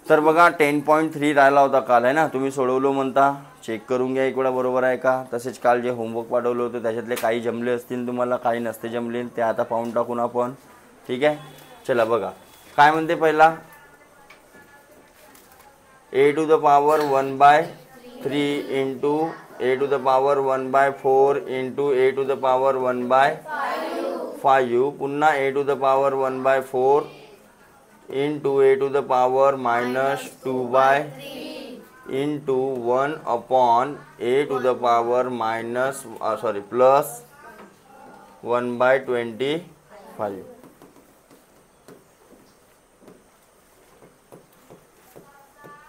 तर बघा 10.3 राहिला होता काल आहे ना, तुम्ही सोडवलो म्हणता, चेक करून घ्या एक वेळा बरोबर आहे का. तसेच काल जे होमवर्क पाठवलं होतं त्याच्यातले काही जमले असतील तुम्हाला, काही नसते जमले, ते आता पाहून टाकून आपण. ठीक आहे, चला बघा काय म्हणते. पहिला a⁴ into a⁴ into a⁴ पुन्हा a⁴ into a⁻² into 1/a⁻ plus 1/25.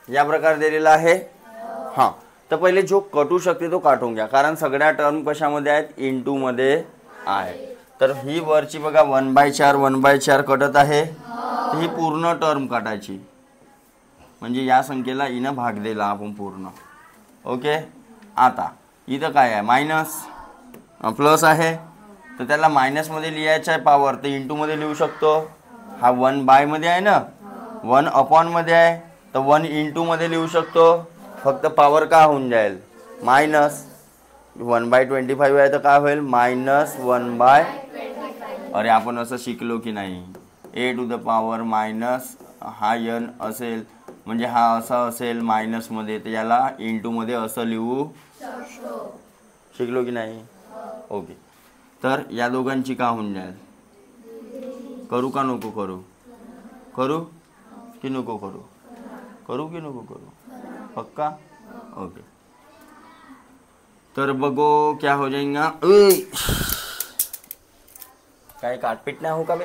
या प्रकार दिलेला आहे. हां, तर पहिले जो कटू शकते तो काढून घ्या, कारण सगळ्या टर्म कशामध्ये आहेत, इंटू मध्ये आहे. तर ही वरची बघा 1/4 कटत आहे, तर ही पूर्ण टर्म काटायची, म्हणजे या संख्येला इनं भाग दिला आपण पूर्ण. ओके, आता इथं काय आहे, मायनस प्लस आहे, तर त्याला मायनसमध्ये लिहायचं आहे पॉवर, तर इंटूमध्ये लिहू शकतो. हा 1/मध्ये आहे ना, 1/मध्ये आहे, तर 1 इंटूमध्ये लिहू शकतो. फक्त पॉवर का होऊन जाईल मायनस 1/25 आहे, तर काय होईल -1/. अरे आपण असं शिकलो की नाही, a⁻⁻, हा n असेल म्हणजे हा असा असेल मायनसमध्ये, तर याला इंटूमध्ये असं लिहू शिकलो की नाही. ओके, तर या दोघांची का होऊन जाईल, करू का नको करू, करू की नको करू, करू की नको करू, पक्का. ओके, तर बघो क्या हो जाएगा. काय काटपीट नाही हो का बे.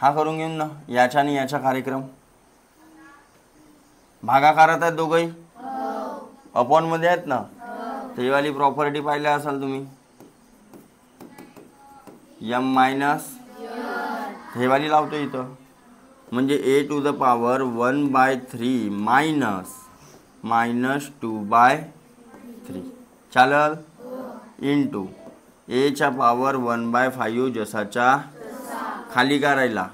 हा करून घेऊन ना, याच्या आणि याचा कार्यक्रम भागाकारात आहेत दोघंही, अपॉन मध्ये आहेत ना, ते वाली प्रॉपर्टी पाहिल्या असाल तुम्ही, m मायनस हे वाली लावतो इथं, म्हणजे a⁻⁻³ -2/3 चालेल, इंटू a⁻⁻⁵ जसाच्या खाली का राहिला,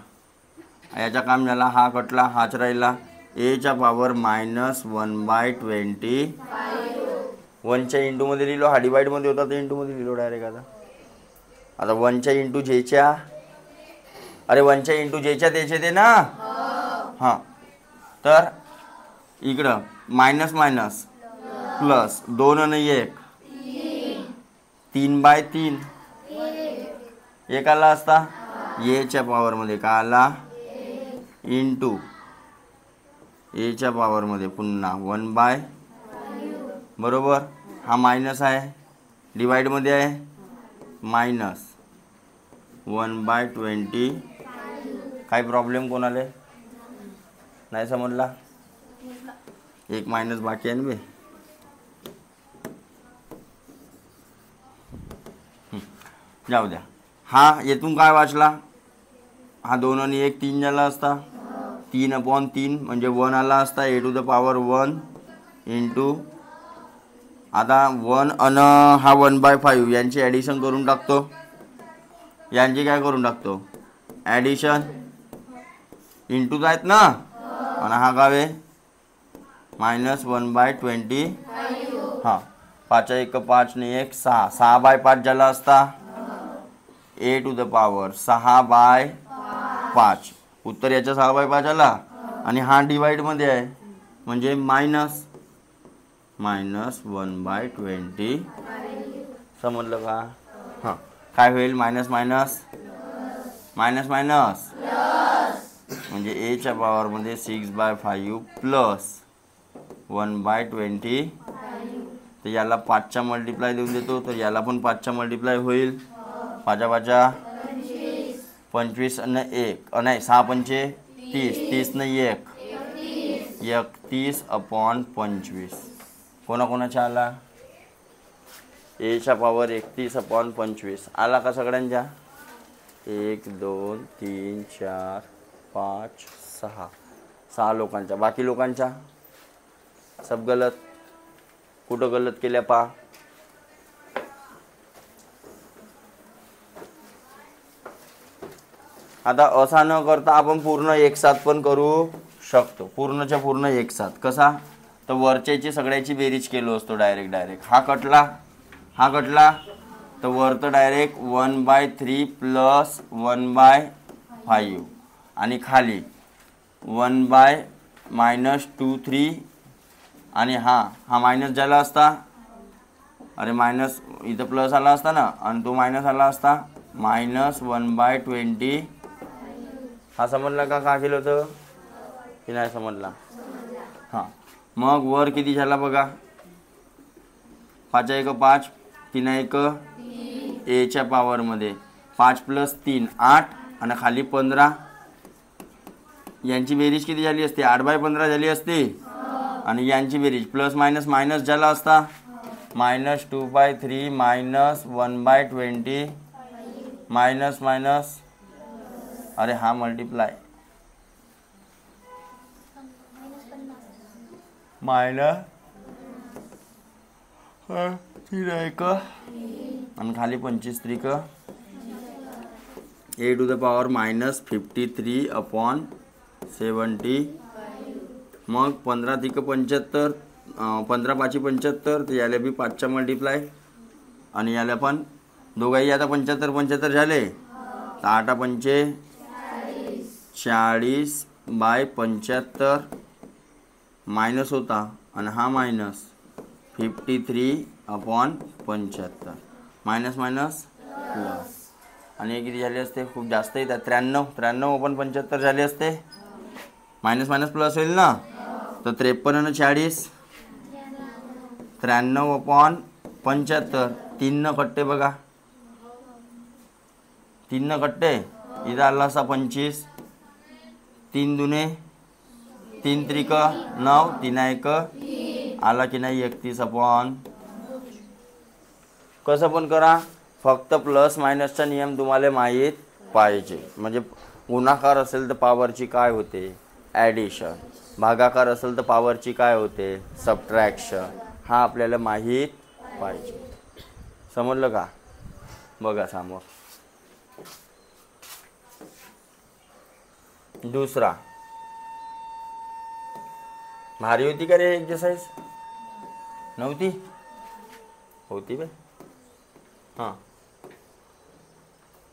याचा काम झाला, हा कटला, हाच राहिला, a⁻⁻1/25. 1च्या इंटूमध्ये लिहिलो, हा डिवाईडमध्ये होता तर इंटूमध्ये लिहिलो डायरेक्ट. आता 1च्या इंटू जेच्या, अरे 1च्या इंटू जेच्या द्यायचे ते ना. हां, तर इकडं मायनस मायनस प्लस 2 आणि 1 3/3 एक आला असता, एच्या पॉवरमध्ये का आला, इंटू एच्या पॉवरमध्ये पुन्हा 1/, बरोबर. हा मायनस आहे, डिवाईडमध्ये आहे, -1/20. काही प्रॉब्लेम कोणाला नाही समजला, एक मायनस बाकी आहे ना बे. जाऊ द्या. हा येथून काय वाचला, हा 2 आणि 1 3 झाला असता, 3/3 म्हणजे 1 आला असता, a⁻1 इंटू, आता 1 अन हा 1/5 यांची ॲडिशन करून टाकतो, यांची काय करून टाकतो ॲडिशन, इंटूच आहेत ना, आणि हा गावे -1/25. हां, 5 1 5 ने 1 6, 6/5 झाला असता, a⁻6/5. उत्तर याच्या 6/5 आला, आणि हा डिवाईडमध्ये आहे म्हणजे -1/20. समजलं का. हां, काय होईल, मायनस मायनस मायनस मायनस, म्हणजे एच्या पॉवरमध्ये 6/5 प्लस 1/20. तर याला 5चा मल्टिप्लाय देऊन देतो, तर याला पण 5चा मल्टिप्लाय होईल, 5 25 आणि 1 नाही 6 पंचे 30, 30 न 1 31/25. कोणाकोणाच्या आला, एच्या पॉवर 31/25 आला का सगळ्यांच्या, 1 2 3 4 5 6 लोकांच्या. बाकी लोकांच्या सब गलत. कुठं गलत केल्या पा, आता असा न करता आपण पूर्ण एक साथ पण करू शकतो, पूर्णच्या पूर्ण एक साथ. कसा? तर वरच्याची सगळ्याची बेरीज केलो असतो डायरेक्ट. हा कटला तर वर तर डायरेक्ट 1/3 प्लस 1/5 आणि खाली 1 -2 3 आणि हा मायनस झाला असता, अरे मायनस इथं प्लस आला असता ना आणि तो मायनस आला असता, -1/20. हा समजला का केलं होतं की नाही समजला? हां, मग वर किती झाला बघा, 5 1 5 3 1 एच्या पॉवरमध्ये 5 + 3 8 आणि खाली 15. यांची बेरीज किती झाली असते? 8/15 झाली असते. आणि यांची बेरीज प्लस मायनस मायनस झाला असता, -2/3 -1/20 मायनस मायनस, अरे हा मल्टिप्लाय मायनस 3 1 आणि खाली 25 3 (a⁻53/70). मग 15 3 75, 15 5 75, तर याला बी 5चा मल्टिप्लाय आणि याला पण दोघाही आता 75 75 झाले, तर 8 पंचे 40/75 मायनस होता आणि हा मायनस 53/75 मायनस मायनस प्लस. आणि हे किती झाले असते? खूप जास्त येतात, 93 पण 75 झाले असते. मायनस मायनस प्लस होईल ना, तर 53 आणि 40 93/75. 3 कट्टे बघा, 3 कट्टे इथं आला असा 25, 3 दुने 3 त्रिक 9, 3 1 आला की नाही 31/. कसं पण करा, फक्त प्लस मायनसचा नियम तुम्हाला माहीत पाहिजे. म्हणजे गुणाकार असेल तर पॉवरची काय होते? ॲडिशन. भागाकार असेल तर पॉवरची काय होते? सबट्रॅक्शन. हा आपल्याला माहीत पाहिजे. समजलं का? बघा समोर दुसरा. भारी होती का रे एक्सरसाइज? नव्हती? होती बे. हां,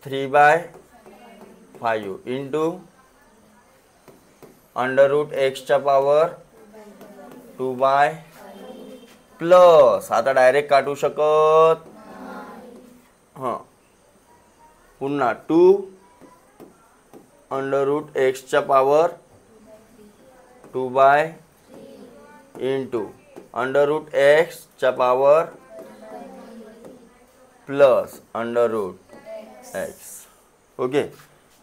3/5 इंटू √x पॉवर 2/, प्लस आता डायरेक्ट काटू शकत. हां, पुन्हा 2 √x power 2/, into √x power plus √x. Okay,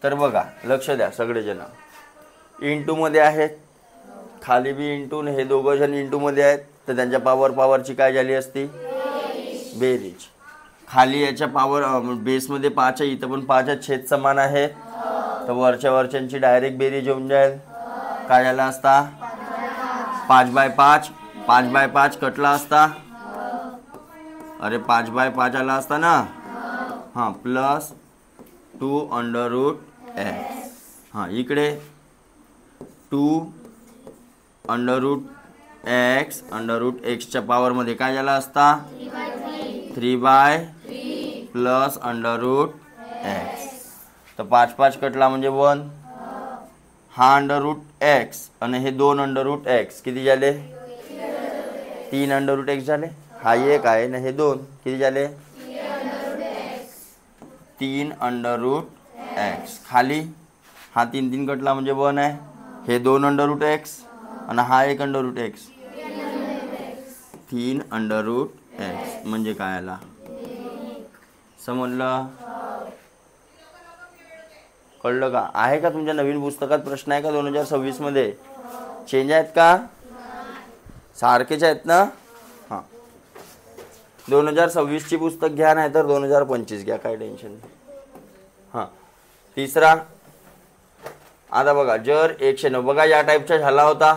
तर बघा लक्ष द्या सगळेजण. इंटूमध्ये आहेत, खाली बी इंटू, हे दोघं जण इंटूमध्ये आहेत, तर त्यांच्या पॉवरची काय झाली असती? बेरीज. खाली याच्या पॉवर बेसमध्ये 5 आहे, इथं पण 5 छेद समान आहेत, तर वरच्यांची डायरेक्ट बेरीज होऊन जाईल. काय झाला असता? 5/5 5/5 कटला असता, अरे 5/5 आला असता ना. हां, प्लस 2 √x. हां, इकडे 2 √x पॉवरमध्ये काय झाला असता? 3/, प्लस √x. तर 5 5 कटला म्हणजे 1. हा √x आणि हे 2 √x किती झाले? 3 √x झाले. हा एक आहे ना, हे 2 किती झाले? 3 √x. खाली हा 3 3 कटला म्हणजे 1 आहे, हे 2 √x आणि हा 1 √x. 3 √x म्हणजे काय आला? समजलं? कळलं का? आहे का तुमच्या नवीन पुस्तकात प्रश्न आहे का 2026 मध्ये? चेंज आहेत का? सारखेच आहेत ना? हां, 2026 ची पुस्तक घ्या, नाही तर 2025 घ्या, काय टेन्शन नाही. हां, तिसरा. आता बघा, जर 109 बघा या टाईपचा झाला होता,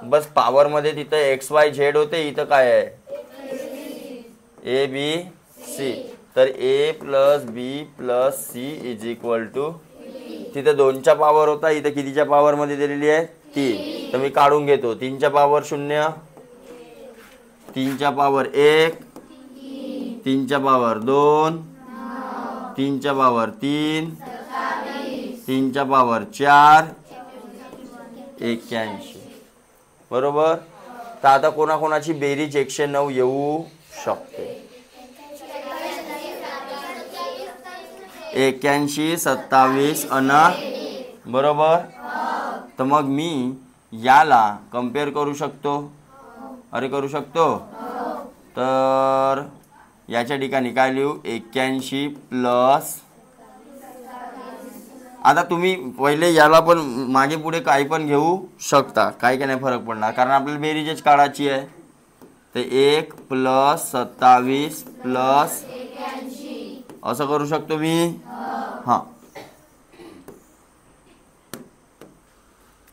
बस पॉवरमध्ये तिथं XY Z होते, इथं काय आहे? ABC. तर A + B + C = तिथे 2च्या पावर होता, इथे कितीच्या पावर मध्ये दिलेली आहे 3. तर मी काढून घेतो 3च्या पावर 0, 3च्या पावर 1, 3च्या पावर 2, 3च्या पावर 3, 3च्या पावर 4, 81. बरोबर. तर आता कोणाकोणाची बेरीज 109 येऊ शकते? 81, 27 बरोबर. तर मग मी याला कम्पेअर करू शकतो. अरे करू शकतो. तर याच्या ठिकाणी काय लिहू? 81 प्लस, आता तुम्ही पहिले याला पण मागे पुढे काही पण घेऊ शकता, काही नाही फरक पडणार, कारण आपल्याला बेरीजच काढायची आहे. तर 1 प्लस 27 प्लस असं करू शकतो मी. हां,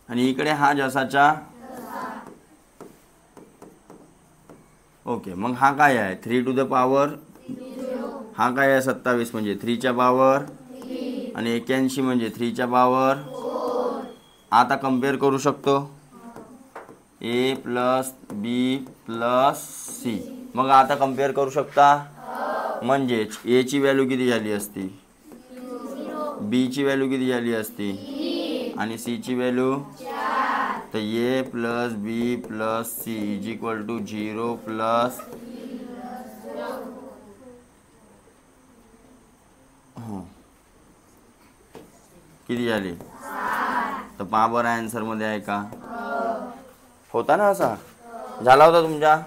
आणि इकडे हा जसाचा. ओके, मग हा काय आहे? 3 टू द पॉवर. हा काय आहे? 27 म्हणजे 3च्या पॉवर, आणि 81 म्हणजे 3च्या पॉवर. आता कम्पेअर करू शकतो ए प्लस बी प्लस सी. मग आता कम्पेअर करू शकता. म्हणजेच ए ची व्हॅल्यू किती झाली असती, बी ची व्हॅल्यू किती झाली असती, आणि सी ची व्हॅल्यू. तर A plus B plus C is equal to 0 plus किती झाली? तर पहा बरं आन्सर मध्ये आहे का? होता ना, असा झाला होता तुमच्या.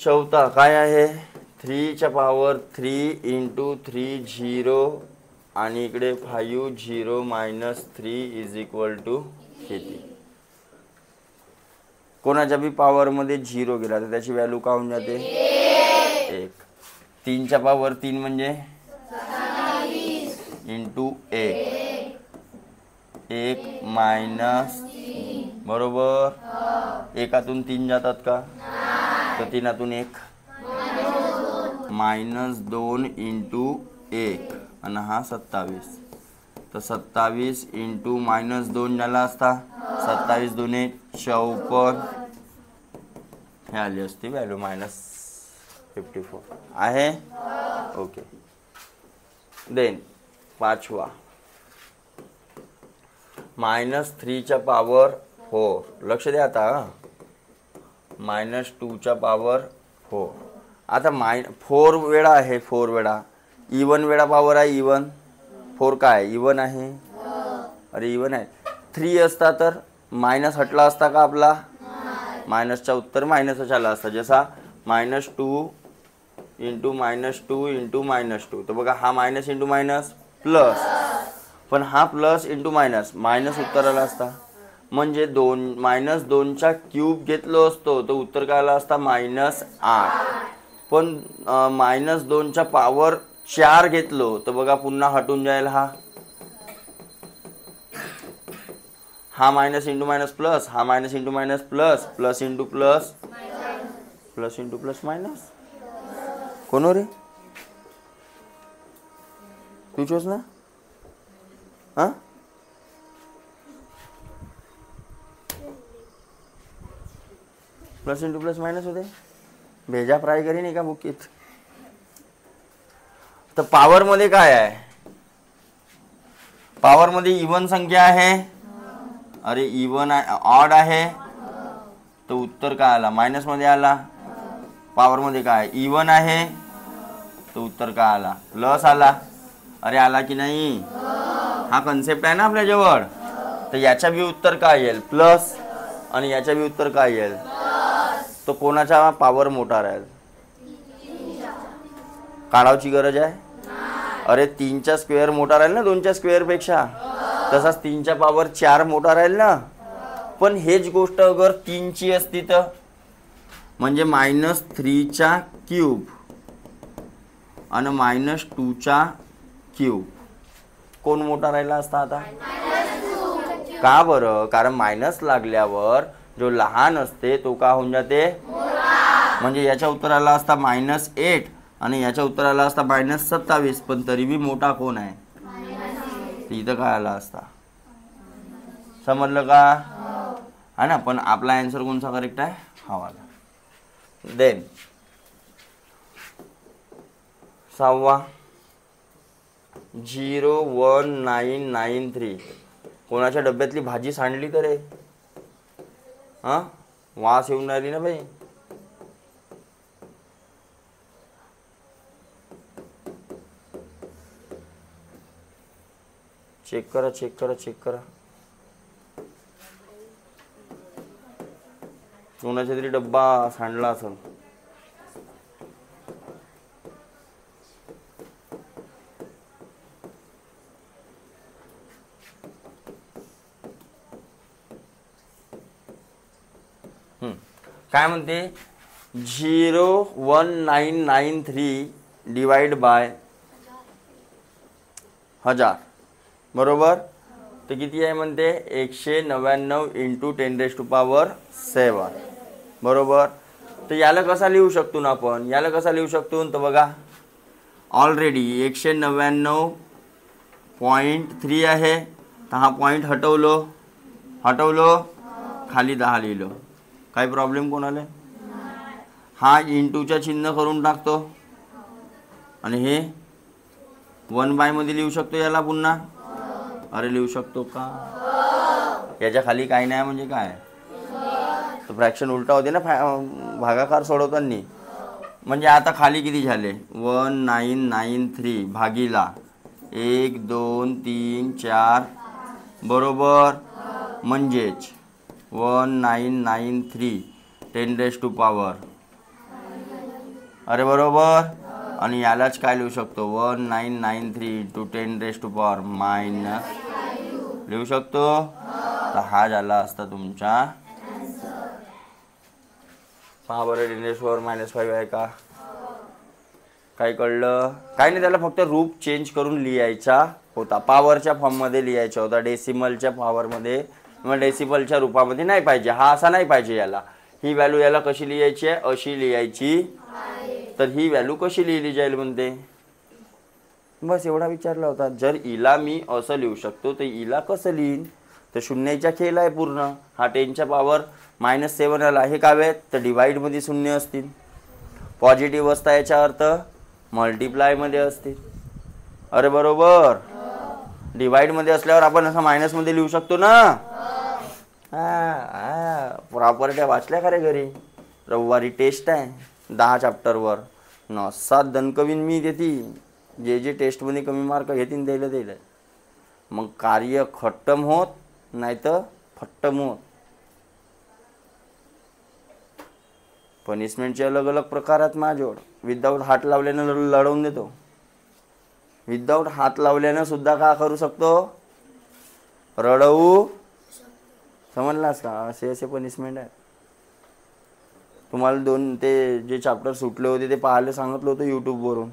चौथा काय आहे? 3च्या पॉवर 3 इंटू 3 0, आणि इकडे 5 0 मायनस 3 इज इक्वल टू किती? कोणाच्या बी पॉवर मध्ये 0 गेला तर त्याची व्हॅल्यू काय होऊन जाते? 1. 3च्या पॉवर 3 म्हणजे इंटू 1, 1 मायनस, बरोबर. एकातून 3 जातात का? तर 3तून 1, -2 इंटू 1, आणि हा 27. तर 27 इंटू -2 झाला असता. 27 2 54, हे आली असती व्हॅल्यू -54 आहे. ओके. देन 5वा -3च्या पॉवर 4. लक्ष द्या आता. -2च्या पॉवर 4. आता 4 वेळा आहे, 4 वेळा. इवन वेळा पॉवर आहे. इवन 4 काय? इवन आहे. अरे इवन आहे. 3 असता तर मायनस हटला असता का आपला? मायनसचा उत्तर मायनसच आला असता. जसा -2 इंटू -2 इंटू -2. तर बघा हा मायनस इंटू मायनस प्लस, पण हा प्लस इंटू मायनस, मायनस उत्तर आला असता. म्हणजे -2चा क्यूब घेतलो असतो तर उत्तर काय आला असता? -8. पण -2च्या पॉवर 4 घेतलो तर बघा पुन्हा हटून जाईल. हा मायनस इंटू मायनस प्लस, हा minus into minus plus, plus into plus, plus into plus minus. कोण रे? तुझोच ना? हा, प्लस इंटू प्लस मायनस होते. भेजा फ्राय करी नाही का बुकीत? तर पॉवर मध्ये काय आहे? पॉवर मध्ये इवन संख्या आहे. अरे इवन ऑड आहे, तर उत्तर काय आला? मायनस मध्ये आला. पॉवर मध्ये काय? इवन आहे, तर उत्तर काय आला? प्लस आला. अरे आला की नाही? हा कन्सेप्ट आहे ना आपल्या जवळ. तर याच्या बी उत्तर काय येईल? प्लस. आणि याच्या बी उत्तर काय येईल? तो कोणाचा पॉवर मोठा राहील? काढावची गरज आहे? अरे 3चा स्क्वेअर मोठा राहील ना 2च्या स्क्वेअर पेक्षा. तसाच 3च्या पॉवर 4 मोठा राहील ना. पण हेच गोष्ट अगर 3ची असती तर, म्हणजे -3चा क्यूब आणि -2चा क्यूब, कोण मोठा राहिला असता आता? का बरं? कारण मायनस लागल्यावर जो लहान असते तो का होऊन जाते? म्हणजे याच्या उत्तराला असता -8, आणि याच्या उत्तराला असता -27, पण तरी बी मोठा कोण आहे, इथं काय आला असता, समजलं का, है ना. पण आपला आन्सर कोणता करेक्ट आहे, हा वाला. देन 6वा 01993 कोणाच्या डब्यातली भाजी सांडली तर रे, हा वास येऊन राहिली ना भाई. चेक करा, चेक करा, चेक करा. कोणाचा तरी डब्बा सांडला असेल. काय म्हणते, 01993 डिवाइड बाय 1000 बरोबर. तर किती आहे म्हणते, 199 × 10⁻7 बरोबर. तर याला कसा लिहू शकतो ना आपण, याला कसा लिहू शकतो, तर बघा ऑलरेडी 199.3 आहे, तर हा पॉईंट हटवलो, खाली 10 लिहिलो. काही प्रॉब्लेम कोणाला, हा इंटूच्या चिन्ह करून टाकतो आणि हे 1/, मध्ये लिहू शकतो याला पुन्हा, अरे लिहू शकतो का, याच्या खाली काही नाही म्हणजे काय, तर फ्रॅक्शन उलटा होते ना भागाकार सोडवताना. म्हणजे आता खाली किती झाले, 1993 भागीला 1 2 3 4 बरोबर. म्हणजेच 1993 10⁻, अरे बरोबर. आणि यालाच काय लिहू शकतो, 1993 × 10⁻⁻, लिहू शकतो. तर हा झाला असता तुमचा, पहा बरं 10⁻⁻5 आहे का, काय कळलं, काय नाही. त्याला फक्त रूप चेंज करून लिहायचा होता, पॉवरच्या फॉर्ममध्ये लिहायचा होता, डेसिमलच्या पॉवरमध्ये किंवा डेसिमलच्या रूपामध्ये नाही पाहिजे, हा असा नाही पाहिजे. याला ही व्हॅल्यू याला कशी लिहायची आहे, अशी लिहायची. तर ही व्हॅल्यू कशी लिहिली जाईल म्हणते, बस एवढा विचारला होता. जर इला मी असं लिहू शकतो तर इला कसं लिहीन, तर शून्याचा खेळ आहे पूर्ण. हा 10च्या पॉवर -7 आला, हे काय आहेत, तर डिवाइडमध्ये शून्य असतील, पॉझिटिव्ह असता याचा अर्थ मल्टिप्लायमध्ये असतील, अरे बरोबर. डिवाइडमध्ये असल्यावर आपण असं मायनसमध्ये लिहू शकतो ना. प्रॉपर्ट्या वाचल्या का रे घरी, रविवारी टेस्ट आहे 10 चॅप्टरवर, 7 दणकवीन मी देती, जे टेस्टमध्ये कमी मार्क घेतील द्यायला. मग कार्य खट्टम होत नाही तर फट्टम होत. पनिशमेंटचे अलग अलग प्रकार आहेत माझ्याजवळ. विदाऊट हात लावल्यानं लढवून देतो, विदाऊट हात लावल्यानं सुद्धा का करू शकतो, रडवू, समजलास का. असे पनिशमेंट आहे. तुम्हाला 2 ते जे चॅप्टर सुटले होते ते पाहायला सांगितलं होतं यूट्यूबवरून.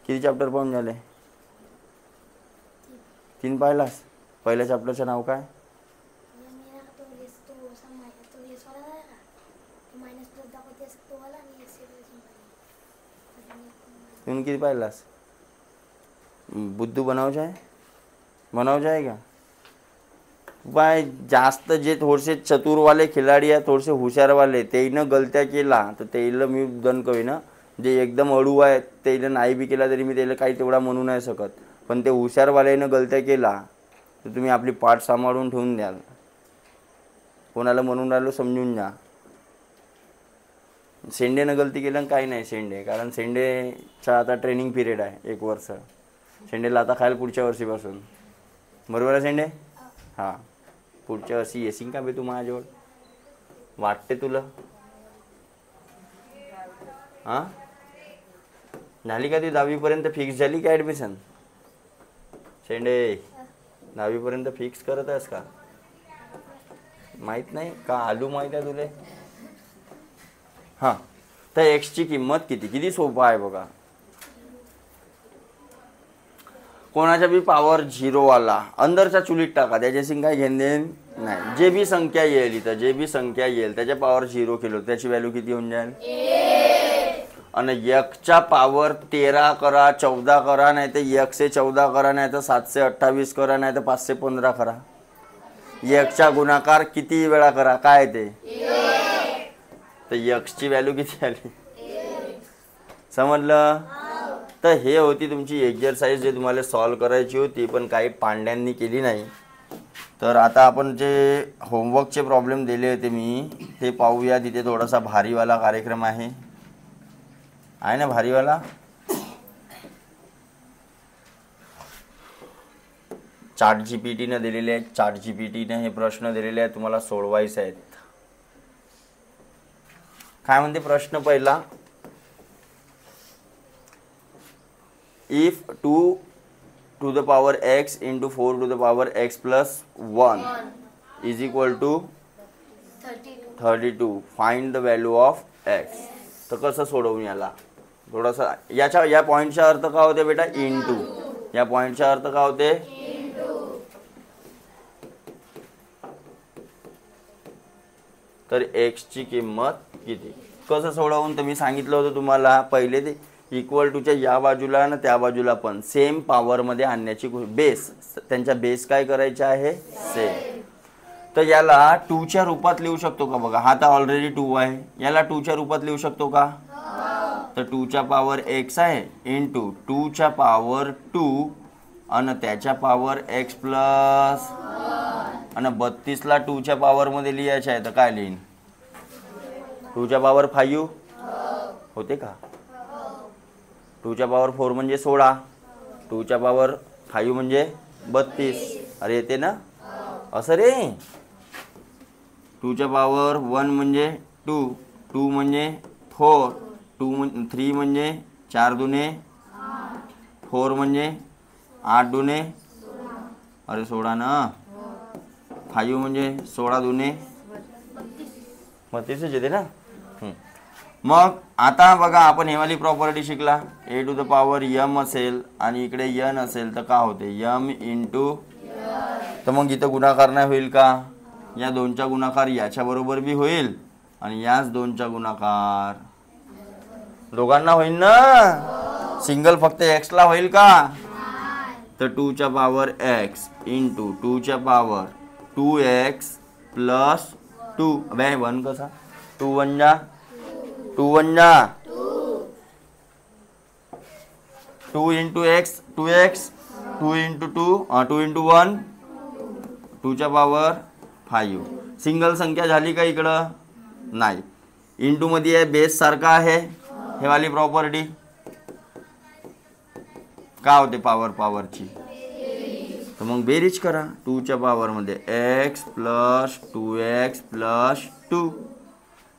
किती चॅप्टर पाहून झाले, 3 पाहिलास. पहिल्या चॅप्टरचं नाव काय, तुम्ही किती पाहिलास, बुद्धू बनावचा आहे का बाय. जास्त जे थोडेसे चतुरवाले खिलाडी आहे, थोडेसे हुशारवाले, तेईनं गलत्या केला तर तेईला मी दणकवी ना. जे एकदम अडू आहे तेईनं नाही बी केला तरी मी त्याला काही तेवढा म्हणू नाही शकत. पण ते हुशारवाल्यानं गलत्या केला तर तुम्ही आपली पाठ सांभाळून ठेवून द्याल. कोणाला म्हणून राहिलो समजून जा. शेंडेनं गलती केलं काही नाही शेंडे, कारण शेंडेचा आता ट्रेनिंग पिरियड आहे 1 वर्ष. शेंडेला आता खायला पुढच्या वर्षीपासून, बरोबर आहे शेंडे. हां, पुढच्या वर्षी येशील का बे तू माझ्याजवळ, वाटते तुला. हां, झाली का ती 10वीपर्यंत फिक्स झाली का ॲडमिशन, शेंडे 10वीपर्यंत फिक्स करत आहेस का, माहीत नाही का, आलू माहीत आहे तुले. हां, तर एक्सची किंमत किती सोपं आहे बघा. कोणाच्या बी पॉवर 0 आला अंदरच्या चुलीत टाका, त्याच्याशी काही घेण देण नाही. जे बी संख्या येईल इथं, जे बी संख्या येईल त्याच्या पॉवर 0 केलो त्याची व्हॅल्यू किती होऊन जाईल. आणि एकच्या पावर 13 करा, 14 करा, नाही तर 1 से 14 करा, नाही तर 7 से 28 करा, नाही तर 5 से 15 करा. एकचा गुणाकार किती वेळा करा, काय ते तर एक्सची व्हॅल्यू किती आली, समजलं. तर हे होती तुमची एक्झरसाइज जे तुम्हाला सॉल्व करायची होती, पण काही पांड्यांनी केली नाही. तर आता आपण जे होमवर्कचे प्रॉब्लेम दिले होते मी ते पाहूया. तिथे थोडासा भारीवाला कार्यक्रम आहे ना, भारीवाला. चाट जीपीटीने दिलेले आहेत. चाट जीपीटीने हे प्रश्न दिलेले आहेत, तुम्हाला सोडवायचे आहेत. काय म्हणते प्रश्न पहिला, if 2 to the power x into 4 to the power x plus 1 is equal to 32, find the value of x. तर कसं सोडवून याला थोडासा, या पॉईंटचा अर्थ काय होते बेटा, इंटू. या पॉईंटचा अर्थ काय होते, तर x ची किंमत किती. कसं सोडवून तर मी सांगितलं होतं तुम्हाला पहिले, ते इक्वल टूच्या या बाजूला आणि त्या बाजूला पण सेम पॉवरमध्ये आणण्याची बेस, त्यांच्या बेस काय करायचे आहे, सेम. तर याला 2 च्या रूपात लिहू शकतो का बघा, हा तर ऑलरेडी 2 आहे, याला 2 च्या रूपात लिहू शकतो का, तर 2 च्या पॉवर x आहे इंटू 2 च्या पॉवर 2 आणि त्याच्या पॉवर x प्लस, आणि 32 ला 2 च्या पॉवर मध्ये लिहायचे आहे तर काय लिहीन, 2 च्या पॉवर 5 होते का, 2 च्या पॉवर 4 म्हणजे 16, 2 च्या पॉवर 5 म्हणजे 32. अरे येते ना असं रे. 2 च्या पॉवर 1 म्हणजे 2, 2 म्हणजे 4, 3 म्हणजे 4 दुने 4 म्हणजे 8 दुने, अरे 16 ना, 5 म्हणजे 16 दुने 32 येते ना. मग आता बघा आपण हेवाली प्रॉपर्टी शिकला, a to the power m असेल आणि इकडे n असेल तर का होते m इंटू, तर मग इथं गुणाकार नाही होईल का, या दोनचा गुणाकार याच्या बरोबर बी होईल आणि याच दोनचा गुणाकार दोघांना होईल ना, सिंगल फक्त x ला होईल का, तर 2 च्या पॉवर x इंटू 2 च्या पॉवर 2x प्लस 2, अबे 1 कसा, 2 1 जा 2 1 जा 2 into x 2x 2 into 2 into 1 2 च्या पॉवर 5. सिंगल संख्या झाली का इकडं, नाही. इंटू मध्ये आहे बेस सारखा आहे, हे वाली प्रॉपर्टी का होते पॉवरची, तर मग बेरीज करा. 2 च्या पॉवर मध्ये x plus 2x plus 2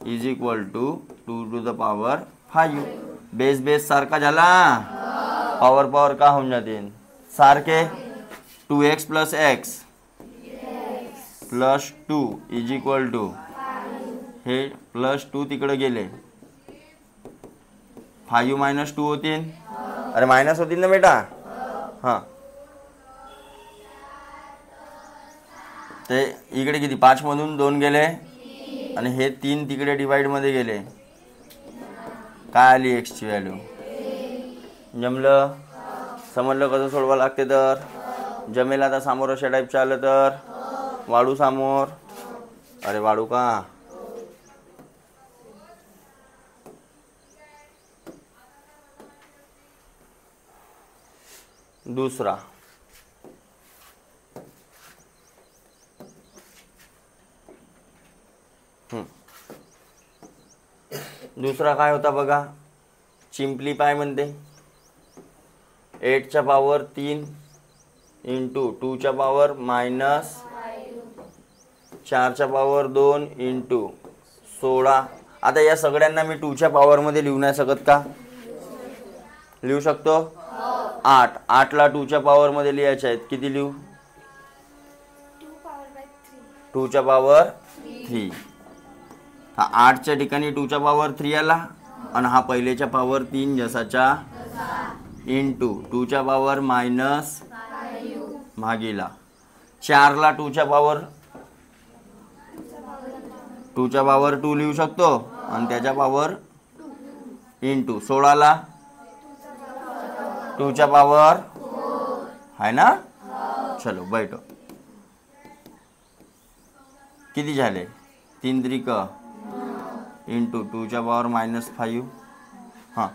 is equal to 2 to the power 5. Base सारखा झाला, पॉवर का होऊन जाते सारखे. 2x plus x plus 2 is equal to, हे प्लस 2 तिकडे गेले, 5 मायनस 2 होतील, अरे मायनस होतील ना बेटा, हां. ते इकडे किती 5 मधून 2 गेले आणि हे 3 तिकडे डिवाइड मध्ये गेले, काय आली x ची व्हॅल्यू. जमलं, समजलं कसं सोडवा लागते. तर जमेल आता समोर अशा टाईपचं आलं तर वाढू समोर, अरे वाढू का, दुसरा दुसरा काय होता बघा, सिम्प्लिफाय म्हणते 8 च्या पॉवर 3 इंटू 2 च्या पॉवर मायनस 4 च्या पॉवर 2 इंटू 16. आता या सगळ्यांना मी 2 च्या पॉवर मध्ये लिहू नाही शकत का, लिहू शकतो. 8 ला 2 च्या पॉवर मध्ये लिहायचे आहेत, किती लिहू, 2 च्या पॉवर 3. हा 8 च्या ठिकाणी 2 च्या पॉवर 3 आला आणि हा पहिलेच्या पॉवर 3 जसाच्या इंटू 2 च्या पॉवर मायनस भागीला 4 ला 2 च्या पॉवर 2 लिहू शकतो आणि त्याच्या पॉवर इंटू 16ला 2 च्या पावर है ना. चलो बैठो. किती झाले 3 त्रिक इंटू 2 च्या पावर -5. हां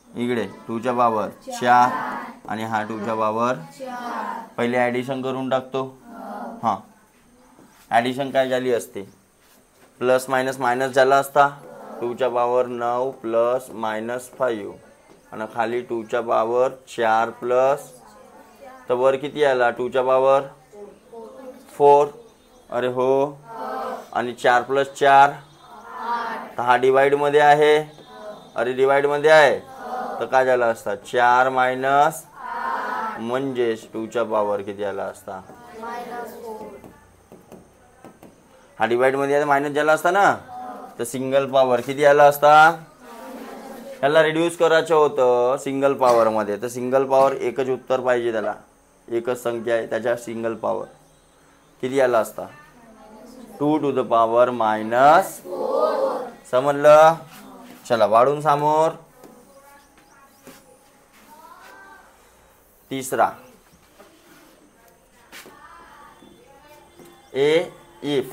इकडे 2 च्या पावर 4 आणि हा 2 च्या पावर. पहिले ॲडिशन करून टाकतो. हां ॲडिशन काय झाली असते प्लस मायनस मायनस झाला असता. 2 च्या पावर 9 प्लस -5 आणि खाली 2 च्या पावर 4 प्लस. तर वर किती आला 2 च्या पावर 4. अरे हो आणि 4 प्लस 4 तर हा डिवाइड मध्ये आहे. अरे डिवाइड मध्ये आहे तर काय झाला असता 4 मायनस म्हणजेच 2 च्या पावर किती आला असता. हा डिवाइड मध्ये आहे मायनस झाला असता ना. तर सिंगल पॉवर किती आला असता. ह्याला रिड्यूस करायचं होतं सिंगल पॉवर मध्ये. तर सिंगल पॉवर एकच उत्तर पाहिजे त्याला. एकच संख्या आहे त्याच्या सिंगल पॉवर किती आला असता 2 टू द पावर -4. समजलं. चला वाढून समोर. तिसरा इफ.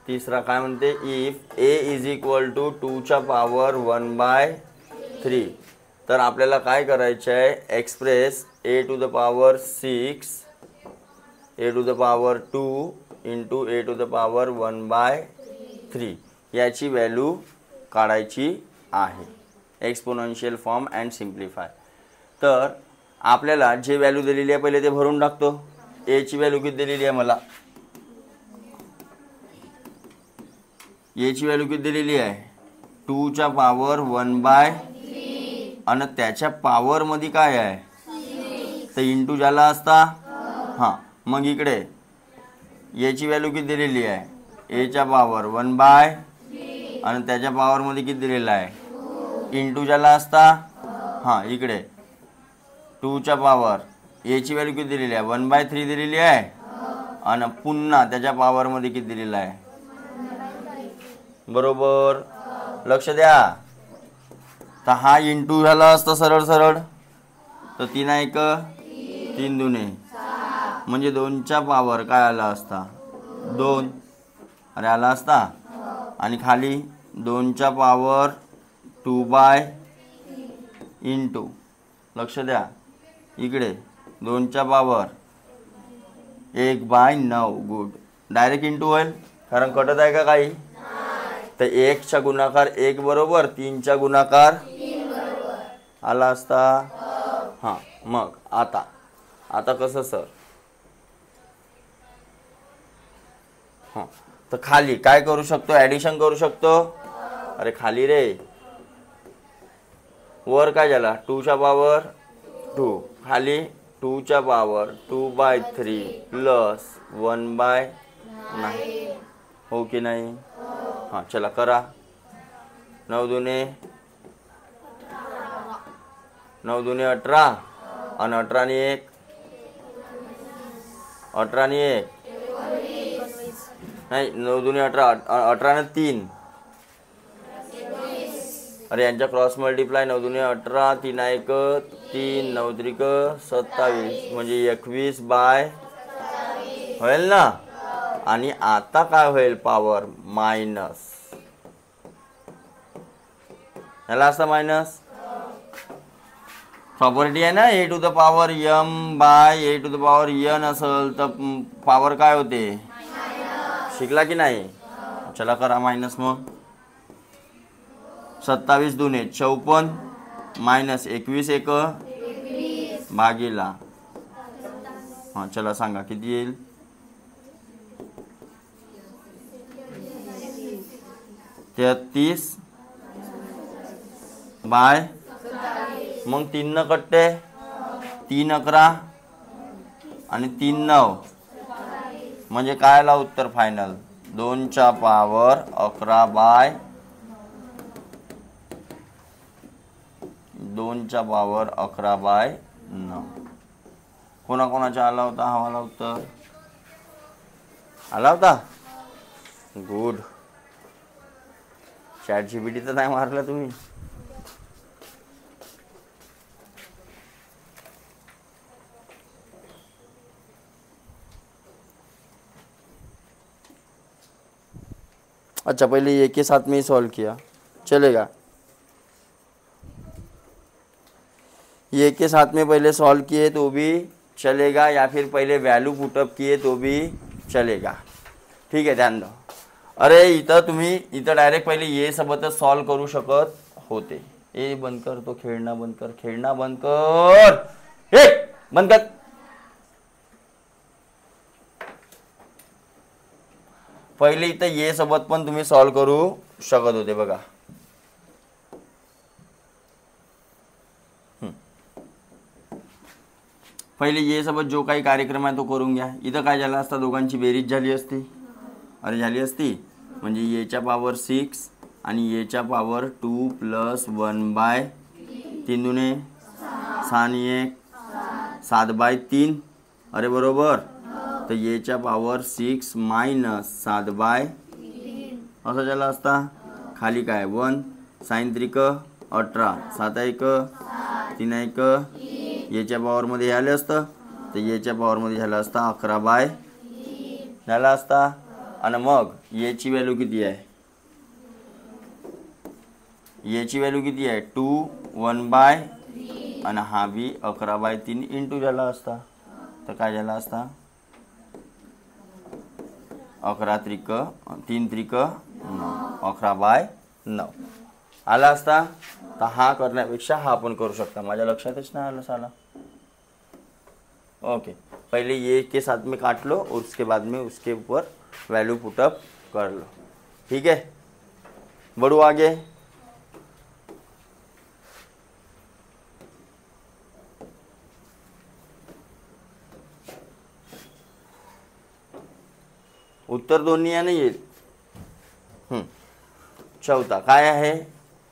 तिसरा काय म्हणते if a is equal to 2 च्या पावर 1/3. तर आपल्याला काय करायचं आहे express a to the power 6 a to the power 2 into a to the power 1/3 याची व्हॅल्यू काढायची आहे. Exponential form and simplify. तर आपल्याला जे व्हॅल्यू दिलेली आहे पहिले ते भरून टाकतो. a ची व्हॅल्यू किती दिलेली आहे मला. a ची व्हॅल्यू किती दिलेली आहे 2 च्या पावर 1/3 आणि त्याच्या पावर मध्ये काय आहे तर इंटू झाला असता. हां मग इकडे a ची व्हॅल्यू किती दिलेली आहे a च्या पावर 1/3 आणि त्याच्या पावर मध्ये किती दिलेला आहे इंटू झाला असता. हां इकडे 2 च्या पावर a ची व्हॅल्यू किती दिलेली आहे 1/3 दिलेली आहे आणि पुन्हा त्याच्या पावर मध्ये किती दिलेला आहे. बरोबर लक्ष द्या. तर हा इंटू झाला असता सरळ सरळ. तर 3 1 3 दुने म्हणजे 2 च्या पावर काय आला असता 2. अरे आला असता. आणि खाली 2 च्या पावर 2/. इंटू लक्ष द्या इकडे 2 च्या पावर 1/9. गुड. डायरेक्ट इंटू होईल कारण कटत आहे का काही. तर 1 चा गुणाकार 1 बरोबर 3 चा गुणाकार 3 बरोबर आला असता. हां मग आता कसं सर. हां तर खाली काय करू शकतो ॲडिशन करू शकतो. अरे खाली रे वर काय झाला 2 च्या पावर 2 खाली 2 च्या पावर 2/3 प्लस 1/9 हो की नाही. हां चला करा. 9 दुने 18 आणि 18 ने 1 18 ने 1 नाही 9 दुने 18 18 ने 3. अरे यांच्या क्रॉस मल्टिप्लाय 9 दुने 18 3 1 3 9 त्रिक 27 म्हणजे 21/. होईल ना. आणि आता काय होईल पॉवर मायनस. याला असं मायनस प्रॉपर्टी आहे ना a to the power m/a to the power n असेल तर पॉवर काय होते शिकला की नाही. चला करा मायनस. मग 27 दुने 54 मायनस 21 1 भागीला. हां चला सांगा किती येईल. 33/. मग 3 न कट्टे 3 11 आणि 3 9 म्हणजे काय आला उत्तर फायनल 2 च्या पावर 11/. 2 च्या पावर 11/9. कोणाकोणाचा आला होता हा वाला उत्तर आला होता. गुड. ChatGPT तर नाही मारला तुम्ही. अच्छा पहले ये के साथ में ही सॉल्व किया, चलेगा। ये के साथ में पहले सॉल्व किए तो भी चलेगा, या फिर पहले वैल्यू पुटअप किए तो भी चलेगा। ठीक आहे, ध्यान द्या। अरे इथं तुम्ही इथं डायरेक्ट पहिले ये सोबतच सॉल्व करू शकत होते। ए बंद कर, तो खेळणं बंद कर, खेळणं बंद कर, हे बंद कर। पहिले इथं ये सोबत पण तुम्ही सॉल्व करू शकत होते बघा। पहिले ये सोबत जो काही कार्यक्रम आहे तो करून घ्या। इथं काय झालं असता, दोघांची बेरीज झाली असती, अरे झाली असती, म्हणजे येच्या पावर 6 आणि येच्या पावर 2 + 1/3 दुने 6 आणि 1 7/3, अरे बरोबर। तर येच्या पावर 6 - 7/3 असं झालं असता। खाली काय 1 sin 3 18 7 1 3 1 येच्या पावर मध्ये आले असतं, तर येच्या पावर मध्ये झालं असतं 11/3 झाला असता। आणि मग येची व्हॅल्यू किती आहे, येची व्हॅल्यू किती आहे 2 1/3 आणि हा बी 11/3 इंटू झाला असता। तर काय झाला असता 11 त्रिक 3 त्रिक 9 11/9 आला असता। तर हा करण्यापेक्षा हा आपण करू शकता। माझ्या लक्षातच नाही आलं साला। ओके, पहले ये के साथ में काट लो और उसके बाद में उसके ऊपर वैल्यू पुटअप कर लो। ठीक है, बढ़ो आगे। उत्तर दोन्ही आहे नाही येईल। चौथा काय आहे,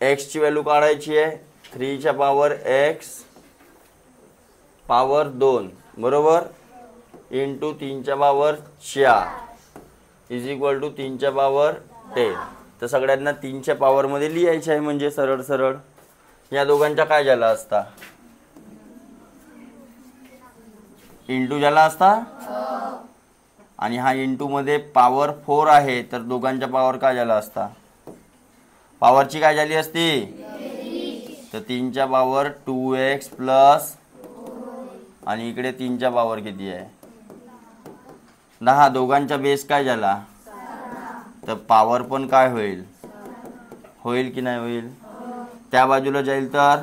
एक्स ची व्हॅल्यू काढायची आहे 3 च्या पावर x पावर 2 बरोबर, इंटू 3 च्या पावर 4 इज इक्वल टू 3 च्या पावर 10। तर सगळ्यांना 3 च्या पावर मध्ये लिहायचे आहे, म्हणजे सरळ सरळ या दोघांचा काय झाला असता, इंटू झाला असता। आणि हा इंटू मध्ये पावर 4 आहे, तर दोघांचा पावर काय झाला असता, पावरची काय झाली असती, तर 3 च्या पावर 2x प्लस आणि इकडे 3 च्या पावर किती आहे 10, दोघांचा बेस काय झाला, तर पावर पण काय होईल, होईल की नाही होईल, त्या बाजूला जाईल तर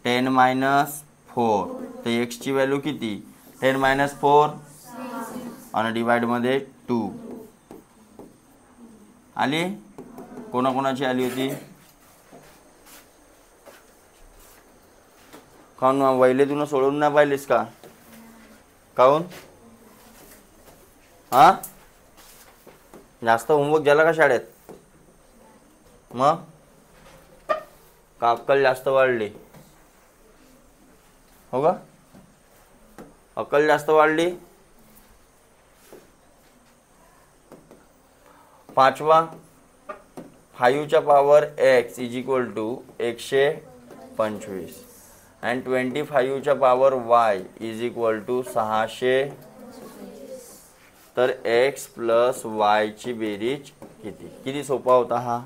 10 - 4। तर x ची व्हॅल्यू किती 10 - 4 आणि डिवाइड मध्ये 2 आली। कोणाकोणाची आली होती, काऊन वहिले तुला सोडून नाही पाहिलीस का, काऊन हा जास्त होमवर्क झाला का शाळेत, मग का अक्कल जास्त वाढली, हो का, अक्कल जास्त वाढली। पाचवा 5 च्या power x is equal to 125 and 25 च्या power y is equal to 600। तर x प्लस y ची बेरीज किती, किती सोपा होता हा।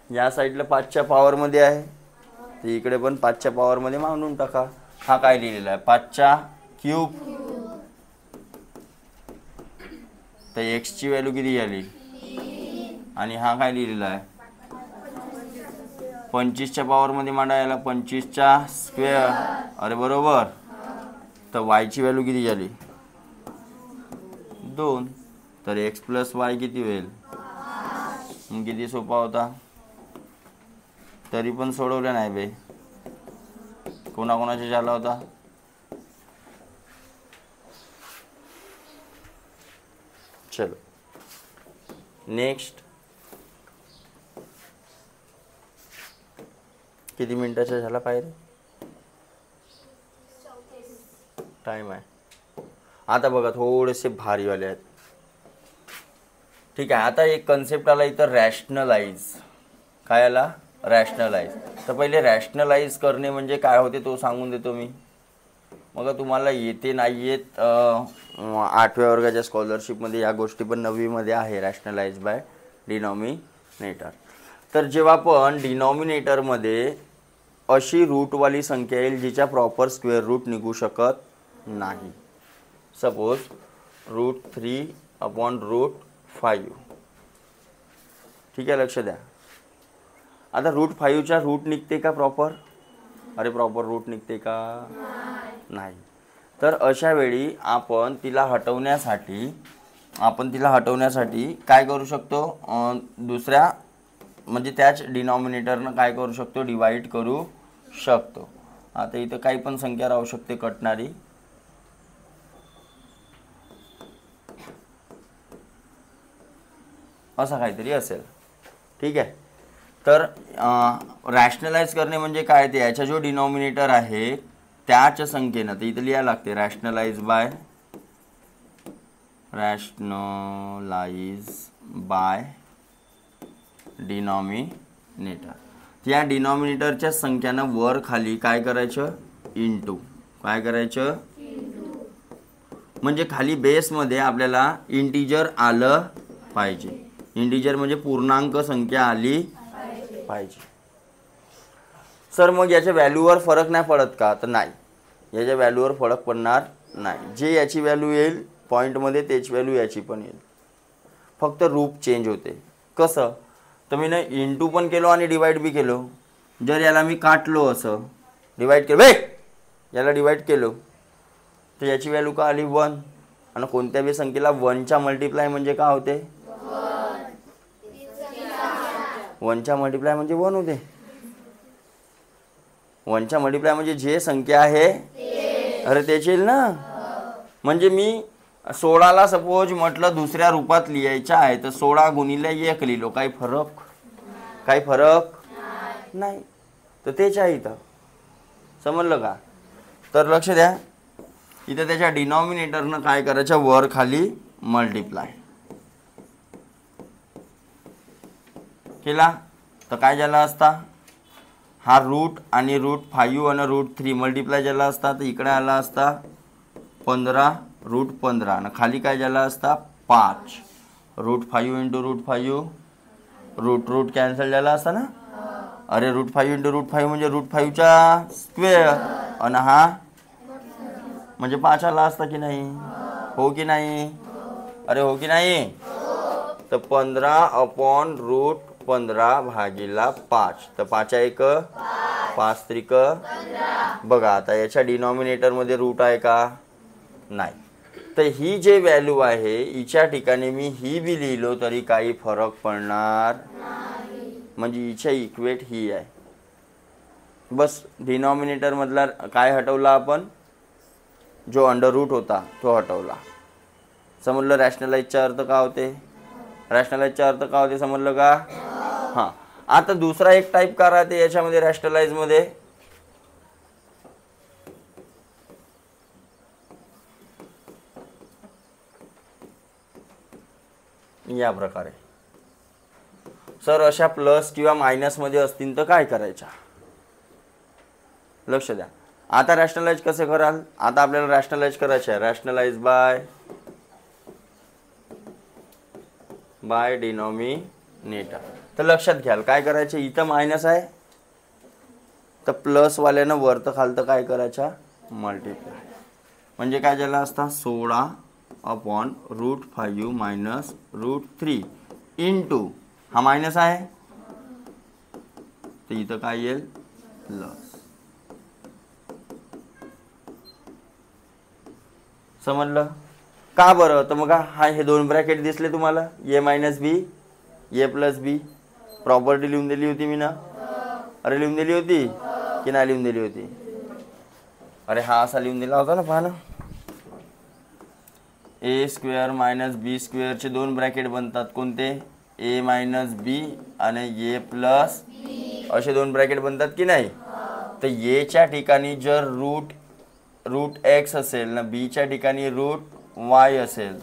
या साईडला 5 च्या पावर मध्ये आहे, तर इकडे पण 5 च्या पावर मध्ये मांडून टाका। हा काय लिहिलेला आहे 5 चा क्यूब, तर x ची व्हॅल्यू किती आली, आणि हा काय लिहिलेला आहे 25 च्या पावर मध्ये मांडायला 25 चा स्क्वेअर, अरे बरोबर। तर y ची व्हॅल्यू किती झाली 2, तर x प्लस y किती होईल, किती सोपा होता। तरी पण सोडवलं नाही बे, कोणाकोणाचे झाला होता, चलो नेक्स्ट। किती मिनिटाचा झाला पाहिजे, टाइम आहे। आता बघा थोडेसे भारीवाले आहेत, ठीक आहे। आता एक कन्सेप्ट आला इथं रॅशनलाइज, काय आला रॅशनलाइज। तर पहिले रॅशनलाइज करणे म्हणजे काय होते तो सांगून देतो मी। मग तुम्हाला येते नाही येत 8व्या वर्गाच्या स्कॉलरशिपमध्ये या गोष्टी पण 9वीमध्ये आहे, रॅशनलाइज बाय डिनॉमिनेटर. तर जेव्हा पण डिनॉमिनेटरमध्ये अशी रूटवाली संख्या येईल जिच्या प्रॉपर स्क्वेअर रूट निघू शकत नाही. सपोज √3/√5. ठीक आहे, लक्ष द्या. आता √5च्या रूट निघते का प्रॉपर? अरे प्रॉपर रूट निघते का? नाही. तर अशा वेळी आपण तिला हटवण्यासाठी काय करू शकतो? दुसऱ्या म्हणजे त्याच डिनॉमिनेटरनं काय करू शकतो? डिवाइड करू शकतो. आता इथं काही पण संख्या राहू शकते कटणारी. असं काहीतरी असेल. ठीक आहे. तर रॅशनलाइज करणे म्हणजे काय? ते याचा जो डिनॉमिनेटर आहे त्याच संख्येनं, तर इथं लिहायला लागते रॅशनलाइज बाय डिनॉमिनेटर. त्या डिनॉमिनेटरच्या संख्यानं वर खाली काय करायचं? इंटू. काय करायचं? म्हणजे खाली बेसमध्ये आपल्याला इंटिजर आलं पाहिजे. इंटिजर म्हणजे पूर्णांक संख्या आली पाहिजे. सर मग याच्या व्हॅल्यूवर फरक नाही पडत का? तर नाही, याच्या व्हॅल्यूवर फरक पडणार नाही. जे याची व्हॅल्यू येईल पॉईंटमध्ये त्याची व्हॅल्यू याची पण येईल, फक्त रूप चेंज होते. कसं? तर मी ना इंटू पण केलो आणि डिवाइड बी केलो. जर याला मी काटलो, असं डिवाइड केलं, याला डिवाइड केलो, तर याची व्हॅल्यू का आली? 1. आणि कोणत्या बी संख्येला 1च्या मल्टिप्लाय म्हणजे काय होते? 1च्या मल्टिप्लाय म्हणजे 1 होते. 1च्या मल्टिप्लाय म्हणजे जे संख्या आहे अरे त्याची येईल ना. म्हणजे मी 16ला सपोज म्हटलं दुसऱ्या रूपात लिहायचं आहे, तर 16 गुणिले 1 लिहिलो. काही फरक नाही. तर तेच आहे इथं. समजलं का? तर लक्ष द्या, इथं त्याच्या डिनॉमिनेटरनं काय करायचं? वर खाली मल्टिप्लाय केला तर काय झाला असता? हा रूट आणि √5 आणि √3 मल्टिप्लाय झाला असता, तर इकडे आला असता 15 √15 आणि खाली काय झाला असता? 5. √5 × √5 रूट कॅन्सल झाला असता ना. अरे √5 × √5 म्हणजे √5चा स्क्वेअर, आणि हा म्हणजे 5 आला असता की नाही? हो की नाही? अरे हो की नाही? तर 15/√15 भागीला 5. तर 5 1 5 3 बघा. आता याच्या डिनॉमिनेटरमध्ये रूट आहे का? नाही. तर ही जे व्हॅल्यू आहे हिच्या ठिकाणी मी ही बी लिहिलो तरी काही फरक पडणार नाही. म्हणजे हिच्या इक्वेट ही आहे. बस डिनॉमिनेटरमधला काय हटवला आपण? जो अंडर रूट होता तो हटवला. समजलं रॅशनलाइजचा अर्थ का होते? रॅशनलाइजचा अर्थ का होते समजलं का? हां. आता दुसरा एक टाईप का राहते याच्यामध्ये रॅशनलाइजमध्ये? या प्रकारे. सर अशा प्लस किंवा मायनसमध्ये असतील तर काय करायच्या? लक्ष द्या. आता रॅशनलाइज कसे कराल? आता आपल्याला रॅशनलाइज करायचे आहे. Rationalise by denominator. तर लक्षात घ्याल काय करायचे? इथं मायनस आहे तर प्लसवाल्यानं वरतं खालतं काय करायचा? मल्टिप्लाय. म्हणजे काय झालं असता? 16/√5 - √3 इंटू हा मायनस आहे तर इथं काय येईल? प्लस. समजलं का बरं? तर मग हा हे दोन ब्रॅकेट दिसले तुम्हाला? a - b a + b. Property लिहून दिली होती मी ना? अरे लिहून दिली होती की नाही लिहून दिली होती? अरे हा असा लिहून दिला होता ना, पहा ना. a² - b² चे दोन ब्रॅकेट बनतात. कोणते? a - b आणि a + असे दोन ब्रॅकेट बनतात की नाही? तर a च्या ठिकाणी जर रूट x असेल ना, b च्या ठिकाणी रूट y असेल,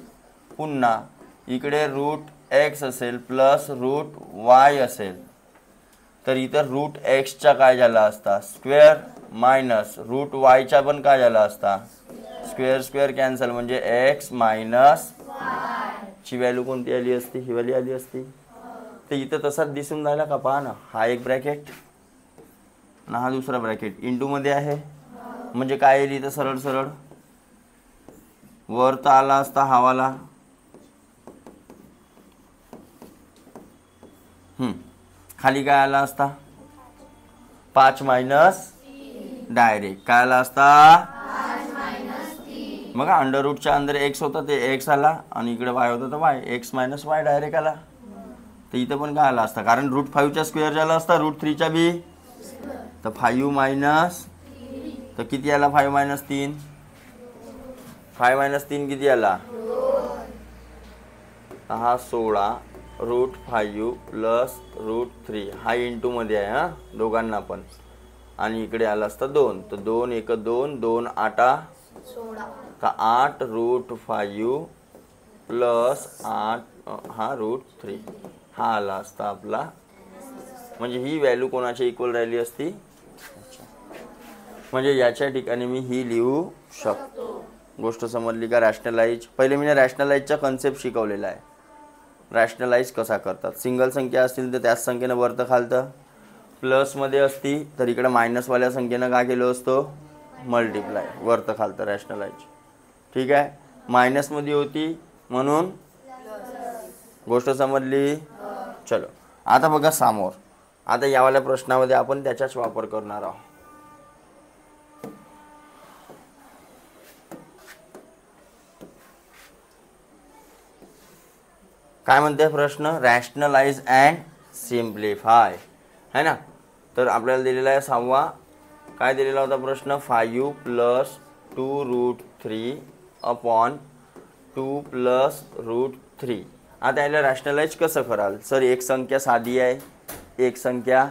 पुन्हा इकडे रूट x असेल प्लस रूट y असेल, तर इथं रूट एक्सचा काय झाला असता स्क्वेअर मायनस रूट वायचा पण काय झाला असता स्क्वेअर स्क्वेअर कॅन्सल म्हणजे एक्स मायनस ची व्हॅल्यू कोणती आली असती ही व्हॅल्यू आली असती. तर इथं तसाच दिसून राहिला का पहा ना हा एक ब्रॅकेट आणि हा दुसरा ब्रॅकेट इंटू मध्ये आहे म्हणजे काय येईल इथं सरळ सरळ वर तर आला असता हावाला खाली काय आला असता 5 मायनस डायरेक्ट काय आला असता बघा अंडर रूटच्या अंदर एक्स होता ते एक्स आला आणि इकडे वाय होता तर Y x minus Y direct आला. तर इथं पण काय आला असता कारण रूट 5चा स्क्वेअर झाला असता रूट 3चा बी तर 5 मायनस तर किती आला 5 मायनस 3 5 मायनस 3 किती आला हा 16 रूट 5 प्लस रूट 3 हा इंटू मध्ये आहे हा दोघांना पण आणि इकडे आला असता 2 तर 2 1 2 2 8 तर 8 रूट 5 प्लस 8 हा रूट 3 हा आला असता आपला म्हणजे ही व्हॅल्यू कोणाच्या इक्वल राहिली असती म्हणजे याच्या ठिकाणी मी ही लिहू शकतो. गोष्ट समजली का रॅशनलाइज पहिले मी रॅशनलाइजचा कन्सेप्ट शिकवलेला आहे रॅशनलाइज कसा करतात सिंगल संख्या असतील तर त्याच संख्येनं वरतं खालतं प्लसमध्ये असती तर इकडे मायनसवाल्या संख्येनं काय केलं असतं मल्टिप्लाय वरतं खालतं रॅशनलाइज ठीक आहे मायनसमध्ये होती म्हणून गोष्ट समजली. चलो आता बघा समोर आता यावाल्या प्रश्नामध्ये आपण त्याचाच वापर करणार आहोत. काय म्हणते प्रश्न रॅशनलाइज अँड सिम्प्लिफाय है ना. तर आपल्याला दिलेला आहे 6वा काय दिलेला होता प्रश्न 5 plus 2 root 3 upon 2 plus root 3. आता याला रॅशनलाइज कसं कराल सर एक संख्या साधी आहे एक संख्या